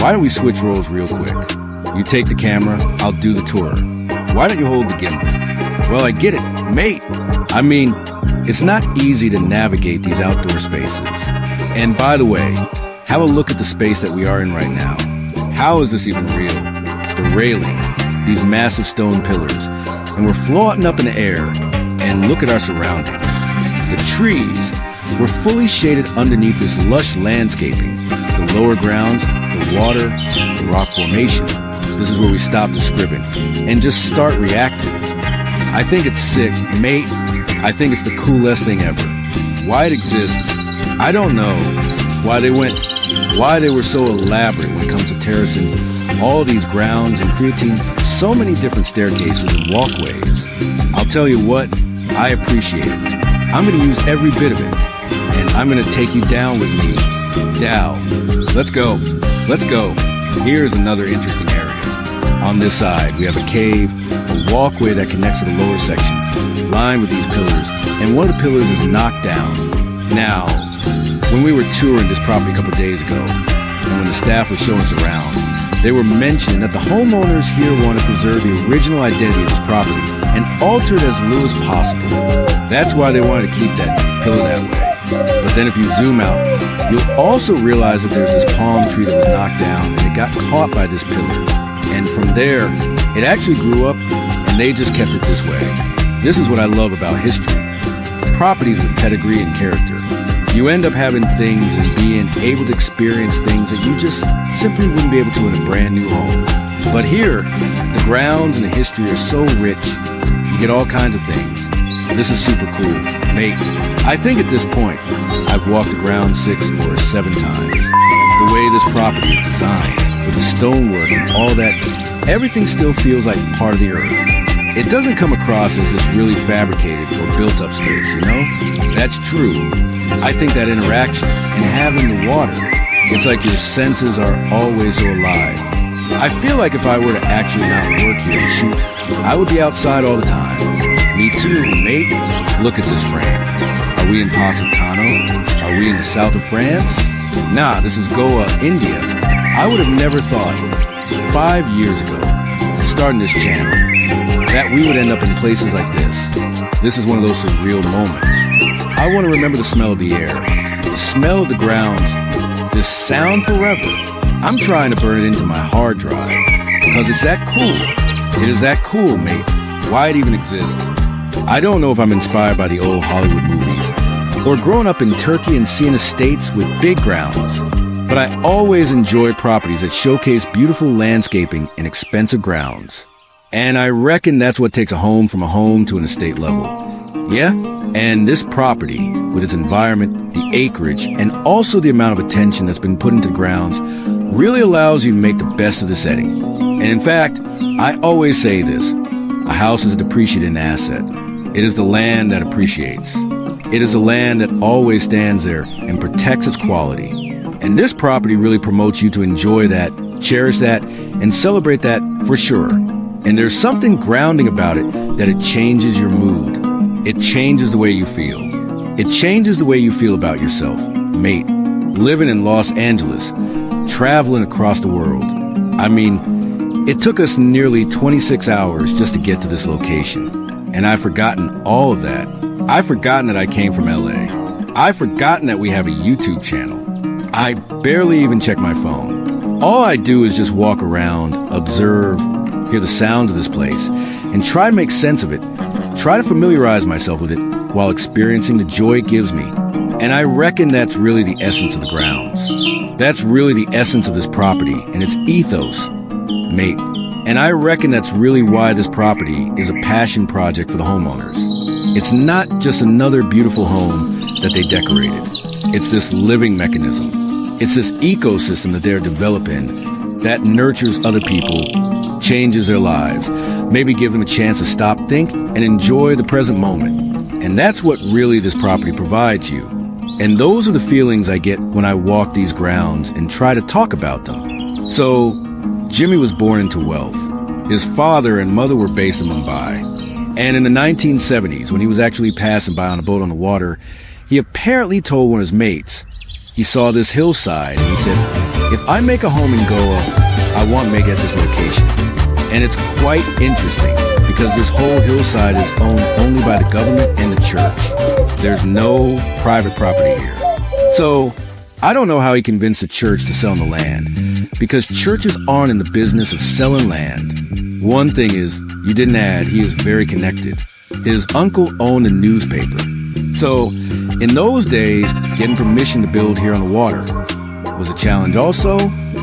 why don't we switch roles real quick? You take the camera, I'll do the tour. Why don't you hold the gimbal? Well, I get it, mate. I mean, it's not easy to navigate these outdoor spaces. And by the way, have a look at the space that we are in right now. How is this even real? The railing, these massive stone pillars, and we're floating up in the air, and look at our surroundings. The trees, we're fully shaded underneath this lush landscaping. The lower grounds, the water, the rock formation. This is where we stop the scribbing and just start reacting. I think it's sick, mate. I think it's the coolest thing ever. Why it exists, I don't know. Why they were so elaborate when it comes to terracing all these grounds and creating so many different staircases and walkways. I'll tell you what, I appreciate it. I'm gonna use every bit of it, and I'm gonna take you down with me. Down. Let's go. Let's go. Here's another interesting area. On this side, we have a cave, a walkway that connects to the lower section, lined with these pillars, and one of the pillars is knocked down. Now, when we were touring this property a couple days ago, and when the staff was showing us around, they were mentioning that the homeowners here want to preserve the original identity of this property and alter it as little as possible. That's why they wanted to keep that pillar that way. But then if you zoom out, you'll also realize that there's this palm tree that was knocked down and it got caught by this pillar. And from there, it actually grew up and they just kept it this way. This is what I love about history. Properties with pedigree and character. You end up having things and being able to experience things that you just simply wouldn't be able to in a brand new home. But here, the grounds and the history are so rich, you get all kinds of things. This is super cool, mate. I think at this point, I've walked the ground 6 or 7 times. The way this property is designed, with the stonework and all that, everything still feels like part of the earth. It doesn't come across as this really fabricated or built up space, you know? That's true. I think that interaction and having the water, it's like your senses are always so alive. I feel like if I were to actually not work here and shoot, I would be outside all the time. Me too, mate. Look at this frame. Are we in Positano? Are we in the south of France? Nah, this is Goa, India. I would have never thought 5 years ago, starting this channel, that we would end up in places like this. This is one of those surreal moments. I want to remember the smell of the air, the smell of the grounds, this sound forever. I'm trying to burn it into my hard drive because it's that cool. It is that cool, mate. Why it even exists. I don't know if I'm inspired by the old Hollywood movies or growing up in Turkey and seeing estates with big grounds, but I always enjoy properties that showcase beautiful landscaping and expensive grounds. And I reckon that's what takes a home from a home to an estate level. Yeah? And this property, with its environment, the acreage, and also the amount of attention that's been put into the grounds, really allows you to make the best of the setting. And in fact, I always say this, a house is a depreciating asset. It is the land that appreciates. It is a land that always stands there and protects its quality. And this property really promotes you to enjoy that, cherish that, and celebrate that for sure. And there's something grounding about it that it changes your mood. It changes the way you feel. It changes the way you feel about yourself, mate. Living in Los Angeles, traveling across the world. I mean, it took us nearly 26 hours just to get to this location. And I've forgotten all of that. I've forgotten that I came from LA. I've forgotten that we have a YouTube channel. I barely even check my phone. All I do is just walk around, observe, hear the sounds of this place, and try to make sense of it. Try to familiarize myself with it while experiencing the joy it gives me. And I reckon that's really the essence of the grounds. That's really the essence of this property and its ethos, mate. And I reckon that's really why this property is a passion project for the homeowners. It's not just another beautiful home that they decorated. It's this living mechanism. It's this ecosystem that they're developing that nurtures other people, changes their lives, maybe give them a chance to stop, think, and enjoy the present moment. And that's what really this property provides you. And those are the feelings I get when I walk these grounds and try to talk about them. So, Jimmy was born into wealth. His father and mother were based in Mumbai. And in the 1970s, when he was actually passing by on a boat on the water, he apparently told one of his mates, he saw this hillside, and he said, if I make a home in Goa, I want to make it at this location. And it's quite interesting, because this whole hillside is owned only by the government and the church. There's no private property here. So, I don't know how he convinced the church to sell him the land, because churches aren't in the business of selling land. One thing is, you didn't add, he is very connected. His uncle owned a newspaper. So, in those days, getting permission to build here on the water was a challenge also.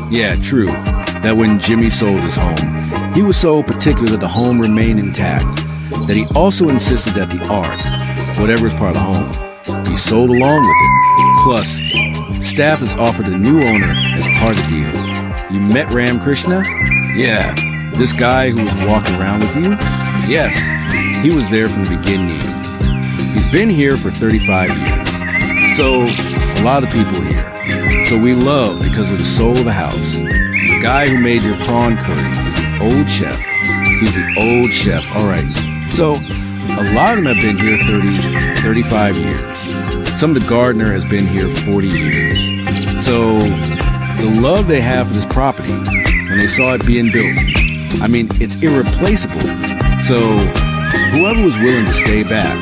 Yeah, true, that when Jimmy sold his home, he was so particular that the home remained intact, that he also insisted that the art, whatever is part of the home, be sold along with it. Plus, staff has offered a new owner as part of the deal. You met Ram Krishna? Yeah, this guy who was walking around with you? Yes, he was there from the beginning. He's been here for 35 years. So, a lot of people here. So we love because of the soul of the house. The guy who made your prawn curry is an old chef. He's the old chef, all right. So, a lot of them have been here 30, 35 years. Some of the gardener has been here 40 years. So, the love they have for this property, when they saw it being built, I mean, it's irreplaceable. So, whoever was willing to stay back,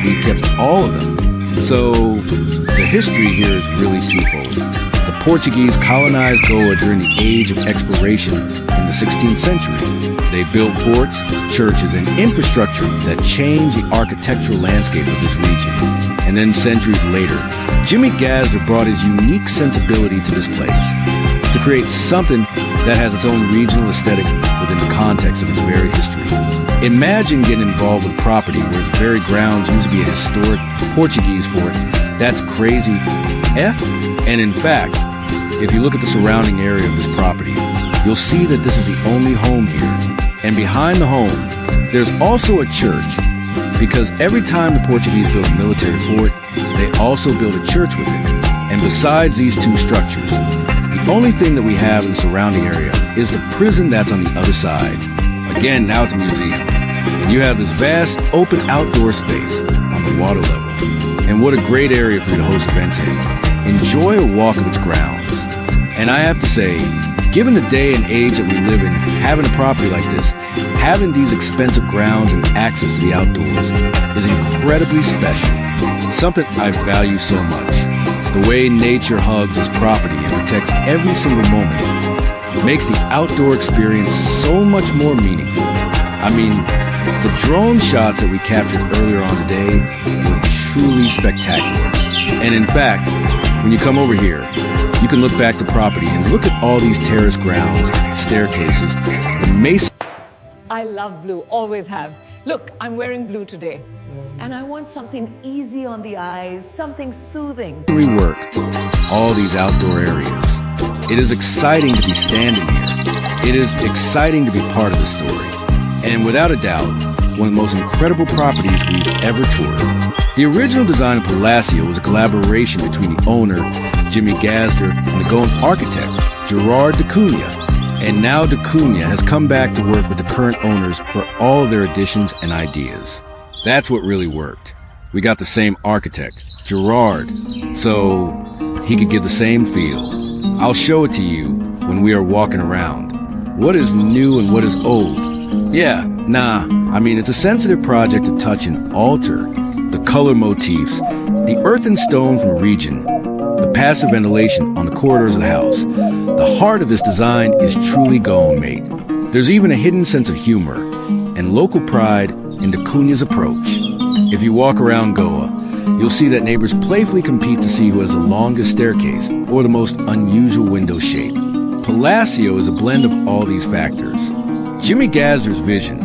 we kept all of them. So, the history here is really twofold. The Portuguese colonized Goa during the age of exploration in the 16th century. They built forts, churches, and infrastructure that changed the architectural landscape of this region. And then centuries later, Jimmy Gassner brought his unique sensibility to this place to create something that has its own regional aesthetic within the context of its varied history. Imagine getting involved with property where its very grounds used to be a historic Portuguese fort. That's crazy. And in fact, if you look at the surrounding area of this property, you'll see that this is the only home here. And behind the home, there's also a church, because every time the Portuguese built a military fort, they also built a church with it. And besides these two structures, the only thing that we have in the surrounding area is the prison that's on the other side. Again, now it's a museum. And you have this vast open outdoor space on the water level. And what a great area for you to host events in. Enjoy a walk of its grounds. And I have to say, given the day and age that we live in, having a property like this, having these expensive grounds and access to the outdoors is incredibly special. Something I value so much. The way nature hugs its property and protects every single moment makes the outdoor experience so much more meaningful. I mean, the drone shots that we captured earlier on today were truly spectacular. And in fact, when you come over here, you can look back to property and look at all these terrace grounds, staircases, the mason. I love blue, always have. Look, I'm wearing blue today. And I want something easy on the eyes, something soothing. Rework all these outdoor areas. It is exciting to be standing here. It is exciting to be part of the story. And without a doubt, one of the most incredible properties we've ever toured. The original design of Palacio was a collaboration between the owner, Jimmy Gassner, and the Goan architect, Gerard de Cunha. And now de Cunha has come back to work with the current owners for all of their additions and ideas. That's what really worked. We got the same architect, Gerard, so he could give the same feel. I'll show it to you when we are walking around. What is new and what is old? Yeah, I mean, it's a sensitive project to touch and alter. The color motifs, the earth and stone from the region, the passive ventilation on the corridors of the house. The heart of this design is truly Goan made. There's even a hidden sense of humor and local pride in de Cunha's approach. If you walk around Goa, you'll see that neighbors playfully compete to see who has the longest staircase or the most unusual window shape. Palacio is a blend of all these factors. Jimmy Gassner's vision,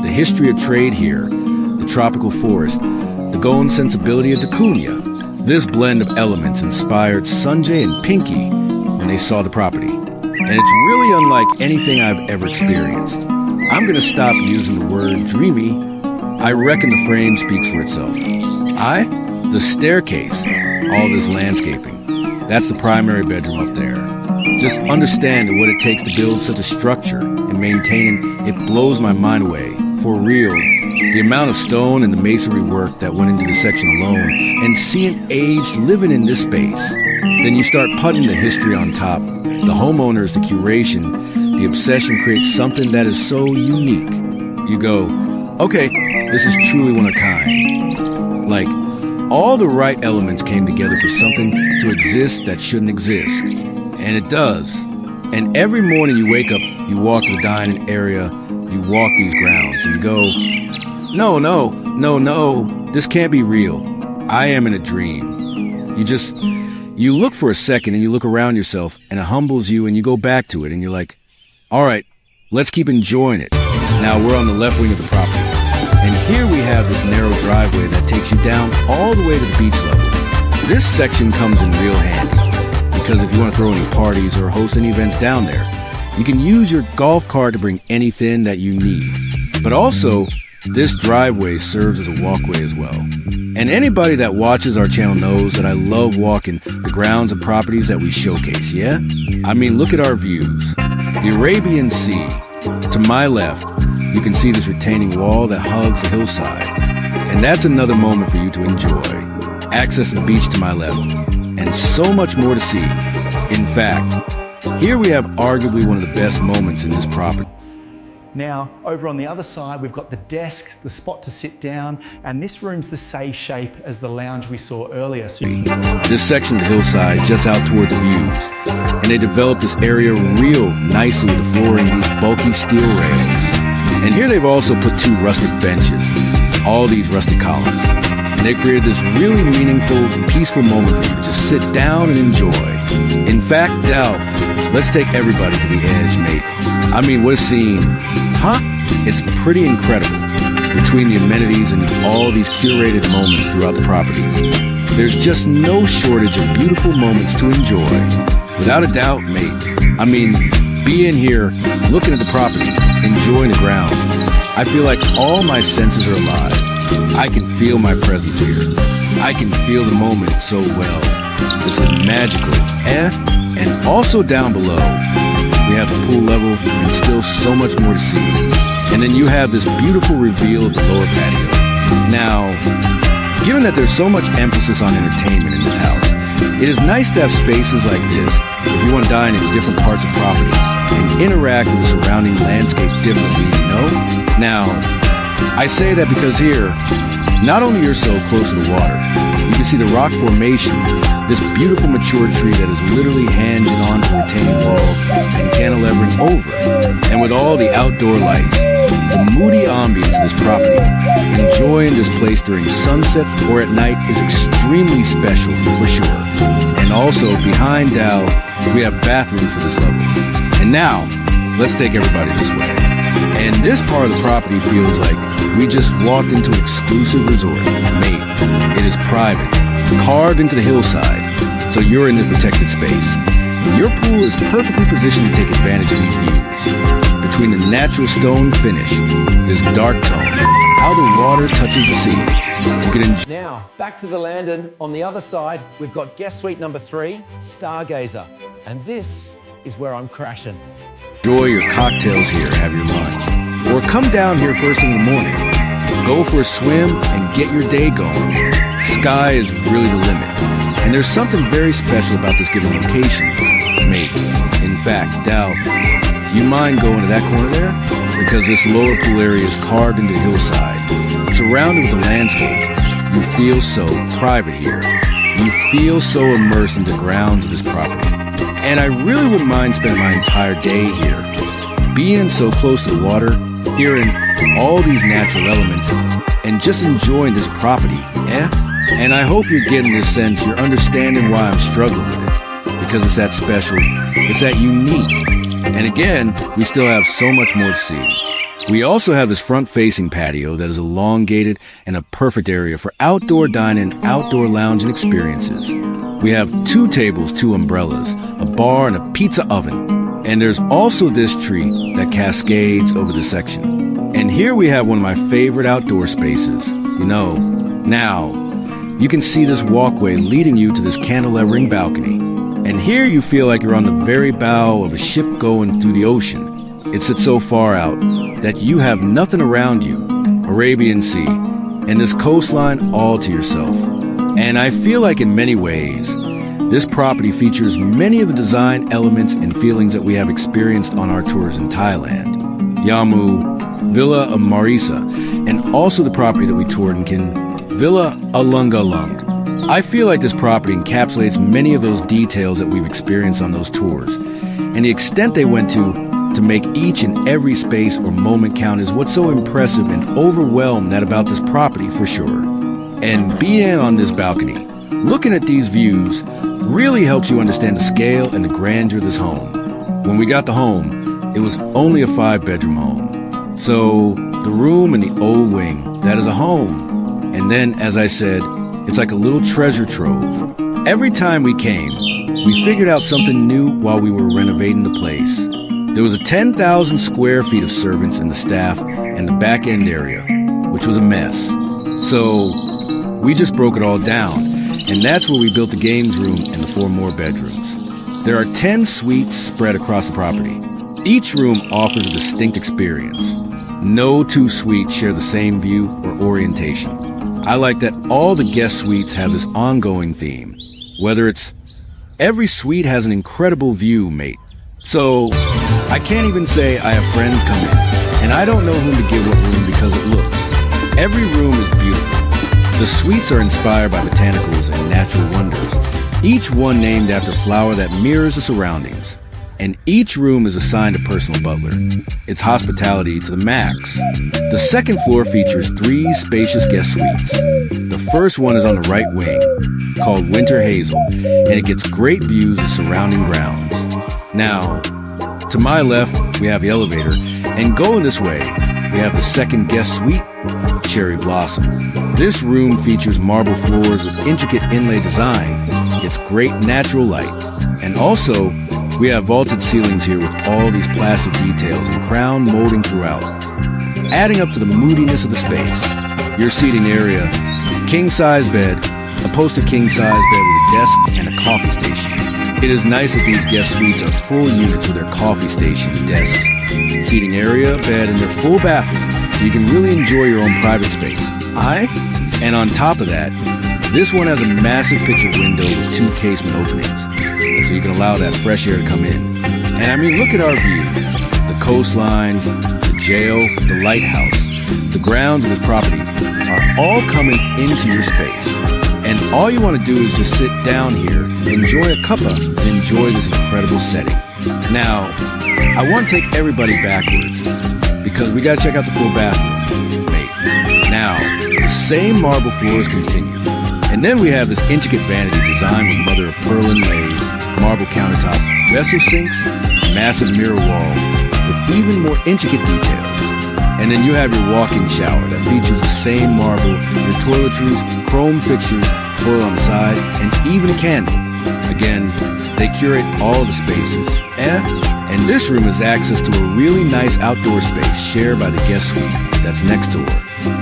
the history of trade here, the tropical forest, the Goan sensibility of de Cunha. This blend of elements inspired Sanjay and Pinky when they saw the property. And it's really unlike anything I've ever experienced. I'm gonna stop using the word dreamy. I reckon the frame speaks for itself. The staircase, all this landscaping. That's the primary bedroom up there. Just understanding what it takes to build such a structure and maintain it blows my mind away For real, the amount of stone and the masonry work that went into this section alone, and seeing age living in this space. Then you start putting the history on top, the homeowners, the curation, the obsession creates something that is so unique. You go, okay, this is truly one of a kind. Like, all the right elements came together for something to exist that shouldn't exist. And it does. And every morning you wake up, you walk to the dining area, you walk these grounds, and you go, no, this can't be real. I am in a dream. You look for a second and you look around yourself and it humbles you and you go back to it and you're like, all right, let's keep enjoying it. Now we're on the left wing of the property. And here we have this narrow driveway that takes you down all the way to the beach level. This section comes in real handy because if you want to throw any parties or host any events down there, you can use your golf cart to bring anything that you need. But also, this driveway serves as a walkway as well. And anybody that watches our channel knows that I love walking the grounds and properties that we showcase, yeah? I mean, look at our views. The Arabian Sea. To my left, you can see this retaining wall that hugs the hillside. And that's another moment for you to enjoy. Access to the beach to my left. And so much more to see. In fact, here we have arguably one of the best moments in this property. Now, over on the other side, we've got the desk, the spot to sit down, and this room's the same shape as the lounge we saw earlier. This section of the hillside juts out toward the views, and they developed this area real nicely with the flooring, these bulky steel rails. And here they've also put 2 rustic benches, all these rustic columns. And they created this really meaningful, peaceful moment for you to just sit down and enjoy. In fact, Dal, let's take everybody to the edge, mate. I mean, we're seeing, it's pretty incredible. Between the amenities and all these curated moments throughout the property, there's just no shortage of beautiful moments to enjoy. Without a doubt, mate. I mean, being here, looking at the property, enjoying the ground, I feel like all my senses are alive. I can feel my presence here. I can feel the moment so well. This is magical. And also down below, we have the pool level and still so much more to see. And then you have this beautiful reveal of the lower patio. Now, given that there's so much emphasis on entertainment in this house, it is nice to have spaces like this if you want to dine in different parts of property and interact with the surrounding landscape differently, you know? Now, I say that because here, not only you're so close to the water, you can see the rock formation, this beautiful mature tree that is literally hanging onto the retaining wall and cantilevering over it. And with all the outdoor lights, the moody ambience of this property, enjoying this place during sunset or at night is extremely special for sure. And also behind Dal, we have bathrooms for this level. And now, let's take everybody this way. And this part of the property feels like we just walked into an exclusive resort. Mate, it is private, carved into the hillside, so you're in the protected space. Your pool is perfectly positioned to take advantage of these views. Between the natural stone finish, this dark tone, how the water touches the sea. You can enjoy. Now, back to the Landon. On the other side, we've got guest suite number 3, Stargazer. And this is where I'm crashing. Enjoy your cocktails here, have your lunch. Or come down here first thing in the morning. Go for a swim and get your day going. Sky is really the limit. And there's something very special about this given location. Mate, in fact, Dal, you mind going to that corner there? Because this lower pool area is carved into the hillside. Surrounded with the landscape, you feel so private here. You feel so immersed in the grounds of this property. And I really wouldn't mind spending my entire day here. Being so close to the water, hearing all these natural elements, and just enjoying this property, yeah? And I hope you're getting this sense, you're understanding why I'm struggling with it. Because it's that special, it's that unique. And again, we still have so much more to see. We also have this front-facing patio that is elongated and a perfect area for outdoor dining, outdoor lounging experiences. We have 2 tables, 2 umbrellas, a bar, and a pizza oven. And there's also this tree that cascades over the section. And here we have one of my favorite outdoor spaces. You know, now, you can see this walkway leading you to this cantilevering balcony. And here you feel like you're on the very bow of a ship going through the ocean. It sits so far out, that you have nothing around you, Arabian Sea, and this coastline all to yourself. And I feel like in many ways, this property features many of the design elements and feelings that we have experienced on our tours in Thailand. Yamu, Villa of Marisa, and also the property that we toured in Villa Alungalung. I feel like this property encapsulates many of those details that we've experienced on those tours. And the extent they went to make each and every space or moment count is what's so impressive and overwhelmed that about this property for sure. And being on this balcony, looking at these views, really helps you understand the scale and the grandeur of this home. When we got the home, it was only a 5-bedroom home. So the room in the old wing, that is a home. And then, as I said, it's like a little treasure trove. Every time we came, we figured out something new while we were renovating the place. There was a 10,000 square feet of servants and the staff and the back end area, which was a mess. So we just broke it all down, and that's where we built the games room and the 4 more bedrooms. There are 10 suites spread across the property. Each room offers a distinct experience. No 2 suites share the same view or orientation. I like that all the guest suites have this ongoing theme. Whether it's every suite has an incredible view, mate. So I can't even say I have friends come in, and I don't know whom to give what room because it looks. Every room is beautiful. The suites are inspired by botanicals and natural wonders, each one named after a flower that mirrors the surroundings. And each room is assigned a personal butler. It's hospitality to the max. The second floor features 3 spacious guest suites. The first one is on the right wing, called Winter Hazel, and it gets great views of surrounding grounds. Now, to my left, we have the elevator, and going this way, we have the second guest suite, Cherry Blossom. This room features marble floors with intricate inlay design. It's great natural light. And also, we have vaulted ceilings here with all these plastic details and crown molding throughout. Adding up to the moodiness of the space, your seating area, king-size bed, a poster king-size bed with a desk and a coffee station. It is nice that these guest suites are full units with their coffee station, desks, seating area, bed, and their full bathroom, so you can really enjoy your own private space. And on top of that, this one has a massive picture window with 2 casement openings, so you can allow that fresh air to come in. And I mean, look at our view. The coastline, the jail, the lighthouse, the grounds of this property are all coming into your space. And all you want to do is just sit down here, enjoy a cuppa, and enjoy this incredible setting. Now, I want to take everybody backwards, because we got to check out the full bathroom. Now, the same marble floors continue. And then we have this intricate vanity designed with mother-of-pearl inlays, marble countertop, vessel sinks, massive mirror wall with even more intricate details. And then you have your walk-in shower that features the same marble, your toiletries, chrome fixtures, toilet on the side, and even a candle. Again, they curate all the spaces. And this room has access to a really nice outdoor space shared by the guest suite that's next door.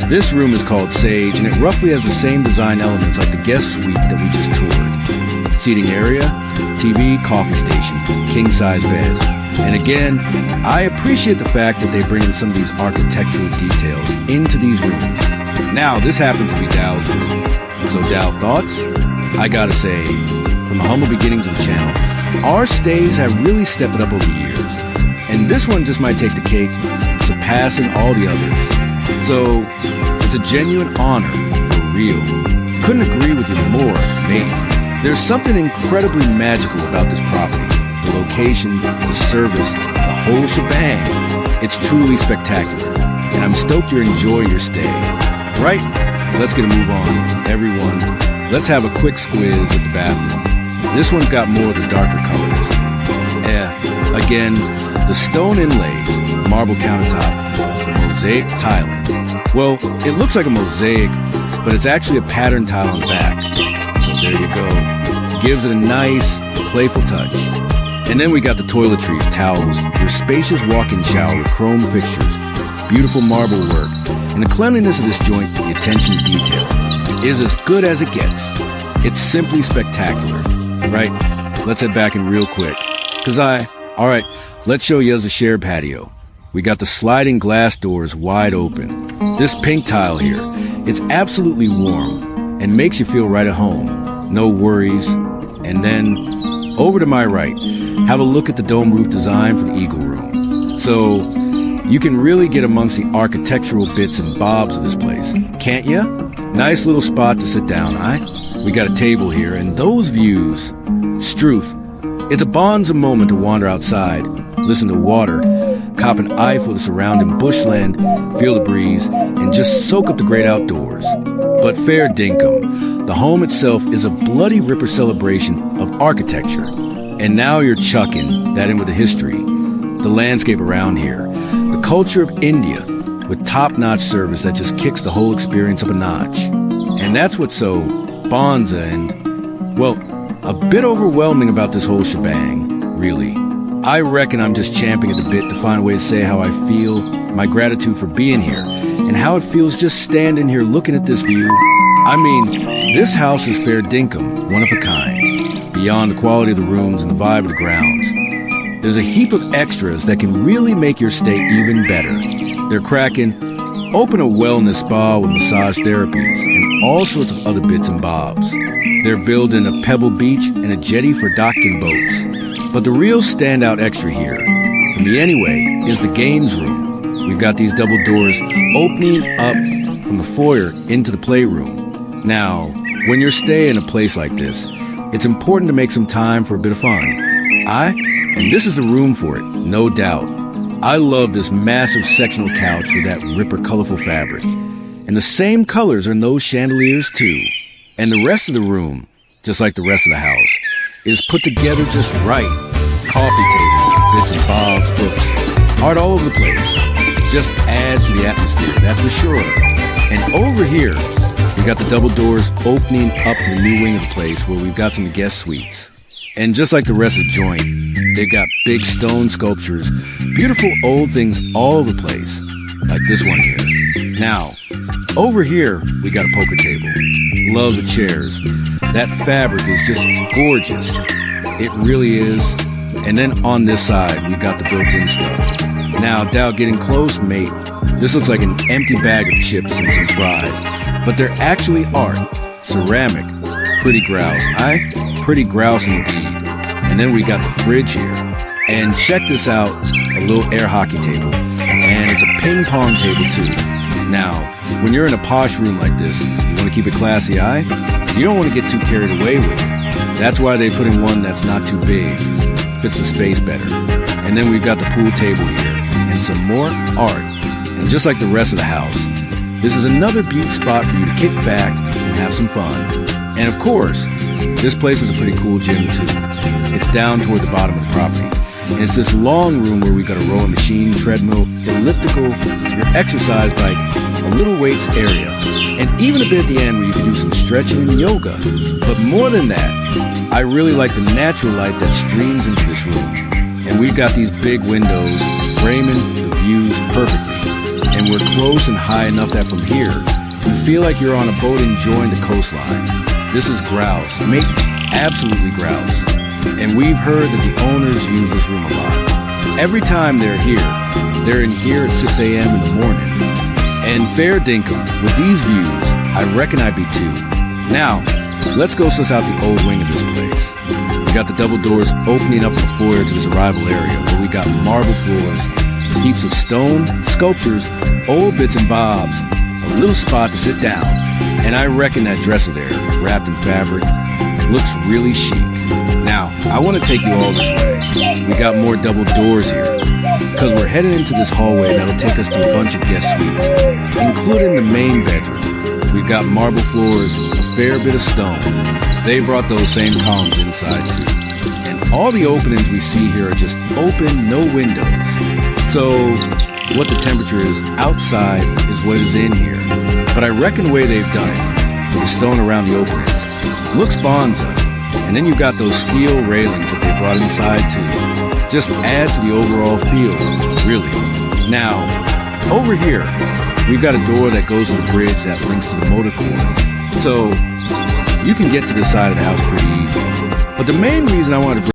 This room is called Sage, and it roughly has the same design elements like the guest suite that we just toured. Seating area, TV, coffee station, king-size bed. And again, I appreciate the fact that they bring in some of these architectural details into these rooms. Now, this happens to be Dow's room. So Dow, thoughts? I gotta say, from the humble beginnings of the channel, our stays have really stepped it up over the years. And this one just might take the cake, surpassing all the others. So, it's a genuine honor, for real. Couldn't agree with you more, mate. There's something incredibly magical about this property. The location, the service, the whole shebang. It's truly spectacular. And I'm stoked you're enjoying your stay. Right? Let's get a move on, everyone. Let's have a quick squiz at the bathroom. This one's got more of the darker colors. Again, the stone inlays, marble countertop, mosaic tiling. Well, it looks like a mosaic, but it's actually a pattern tile on the back. So there you go. Gives it a nice, playful touch. And then we got the toiletries, towels, your spacious walk-in shower with chrome fixtures, beautiful marble work, and the cleanliness of this joint, the attention to detail, is as good as it gets. It's simply spectacular, right? Let's head back in real quick. All right, let's show you as a shared patio. we got the sliding glass doors wide open. This pink tile here, it's absolutely warm and makes you feel right at home. No worries. And then over to my right, have a look at the dome roof design for the Eagle Room. So you can really get amongst the architectural bits and bobs of this place, can't ya? Nice little spot to sit down, We got a table here, and those views. Struth, it's a bonza moment to wander outside, listen to water, cop an eye for the surrounding bushland, feel the breeze, and just soak up the great outdoors. But fair dinkum, the home itself is a bloody ripper celebration of architecture. And now you're chucking that in with the history, the landscape around here, the culture of India, with top-notch service that just kicks the whole experience up a notch. And that's what's so bonza and, well, a bit overwhelming about this whole shebang, really. I reckon I'm just champing at the bit to find a way to say how I feel, my gratitude for being here, and how it feels just standing here looking at this view. I mean, this house is fair dinkum, one of a kind, beyond the quality of the rooms and the vibe of the grounds. There's a heap of extras that can really make your stay even better. They're cracking, open a wellness spa with massage therapies and all sorts of other bits and bobs. They're building a pebble beach and a jetty for docking boats. But the real standout extra here, for me anyway, is the games room. We've got these double doors opening up from the foyer into the playroom. Now, when you're staying in a place like this, it's important to make some time for a bit of fun. And this is the room for it, no doubt. I love this massive sectional couch with that ripper colorful fabric. And the same colors are in those chandeliers too. And the rest of the room, just like the rest of the house, is put together just right. Coffee tables, bits and bobs, books, art all over the place. Just adds to the atmosphere, that's for sure. And over here, we got the double doors opening up to the new wing of the place where we've got some guest suites. And just like the rest of the joint, they've got big stone sculptures, beautiful old things all over the place, like this one here. Now, over here, we got a poker table. Love the chairs. That fabric is just gorgeous. It really is. And then on this side, we've got the built-in stuff. Now, without getting close, mate, this looks like an empty bag of chips and some fries. But they're actually art. Ceramic. Pretty grouse. Pretty grouse indeed. And then we got the fridge here. And check this out, a little air hockey table. And it's a ping pong table too. Now, when you're in a posh room like this, you want to keep it classy, You don't want to get too carried away with it. That's why they put in one that's not too big. Fits the space better. And then we've got the pool table here. And some more art. And just like the rest of the house, this is another beaut spot for you to kick back and have some fun. And of course, this place is a pretty cool gym too. It's down toward the bottom of the property. And it's this long room where we got a rowing machine, treadmill, elliptical, your exercise bike, a little weights area, and even a bit at the end where you can do some stretching and yoga. But more than that, I really like the natural light that streams into this room. And we've got these big windows framing the views perfectly. And we're close and high enough that from here, you feel like you're on a boat enjoying the coastline. This is grouse, mate, absolutely grouse. And we've heard that the owners use this room a lot. Every time they're in here at 6 a.m. in the morning. And fair dinkum, with these views, I reckon I'd be too. Now, let's go suss out the old wing of this place. We got the double doors opening up the foyer to this arrival area where we got marble floors, heaps of stone, sculptures, old bits and bobs, a little spot to sit down. And I reckon that dresser there, wrapped in fabric, looks really chic. Now, I want to take you all this way. We got more double doors here, because we're heading into this hallway that'll take us to a bunch of guest suites, including the main bedroom. We've got marble floors, a fair bit of stone. They brought those same columns inside too. And all the openings we see here are just open, no windows. So, what the temperature is outside is what is in here. But I reckon the way they've done it, with the stone around the openings, looks bonza. And then you've got those steel railings that they brought inside too. Just adds to the overall feel, really. Now, over here, we've got a door that goes to the bridge that links to the motor corner. So, you can get to this side of the house pretty easy. But the main reason I wanted to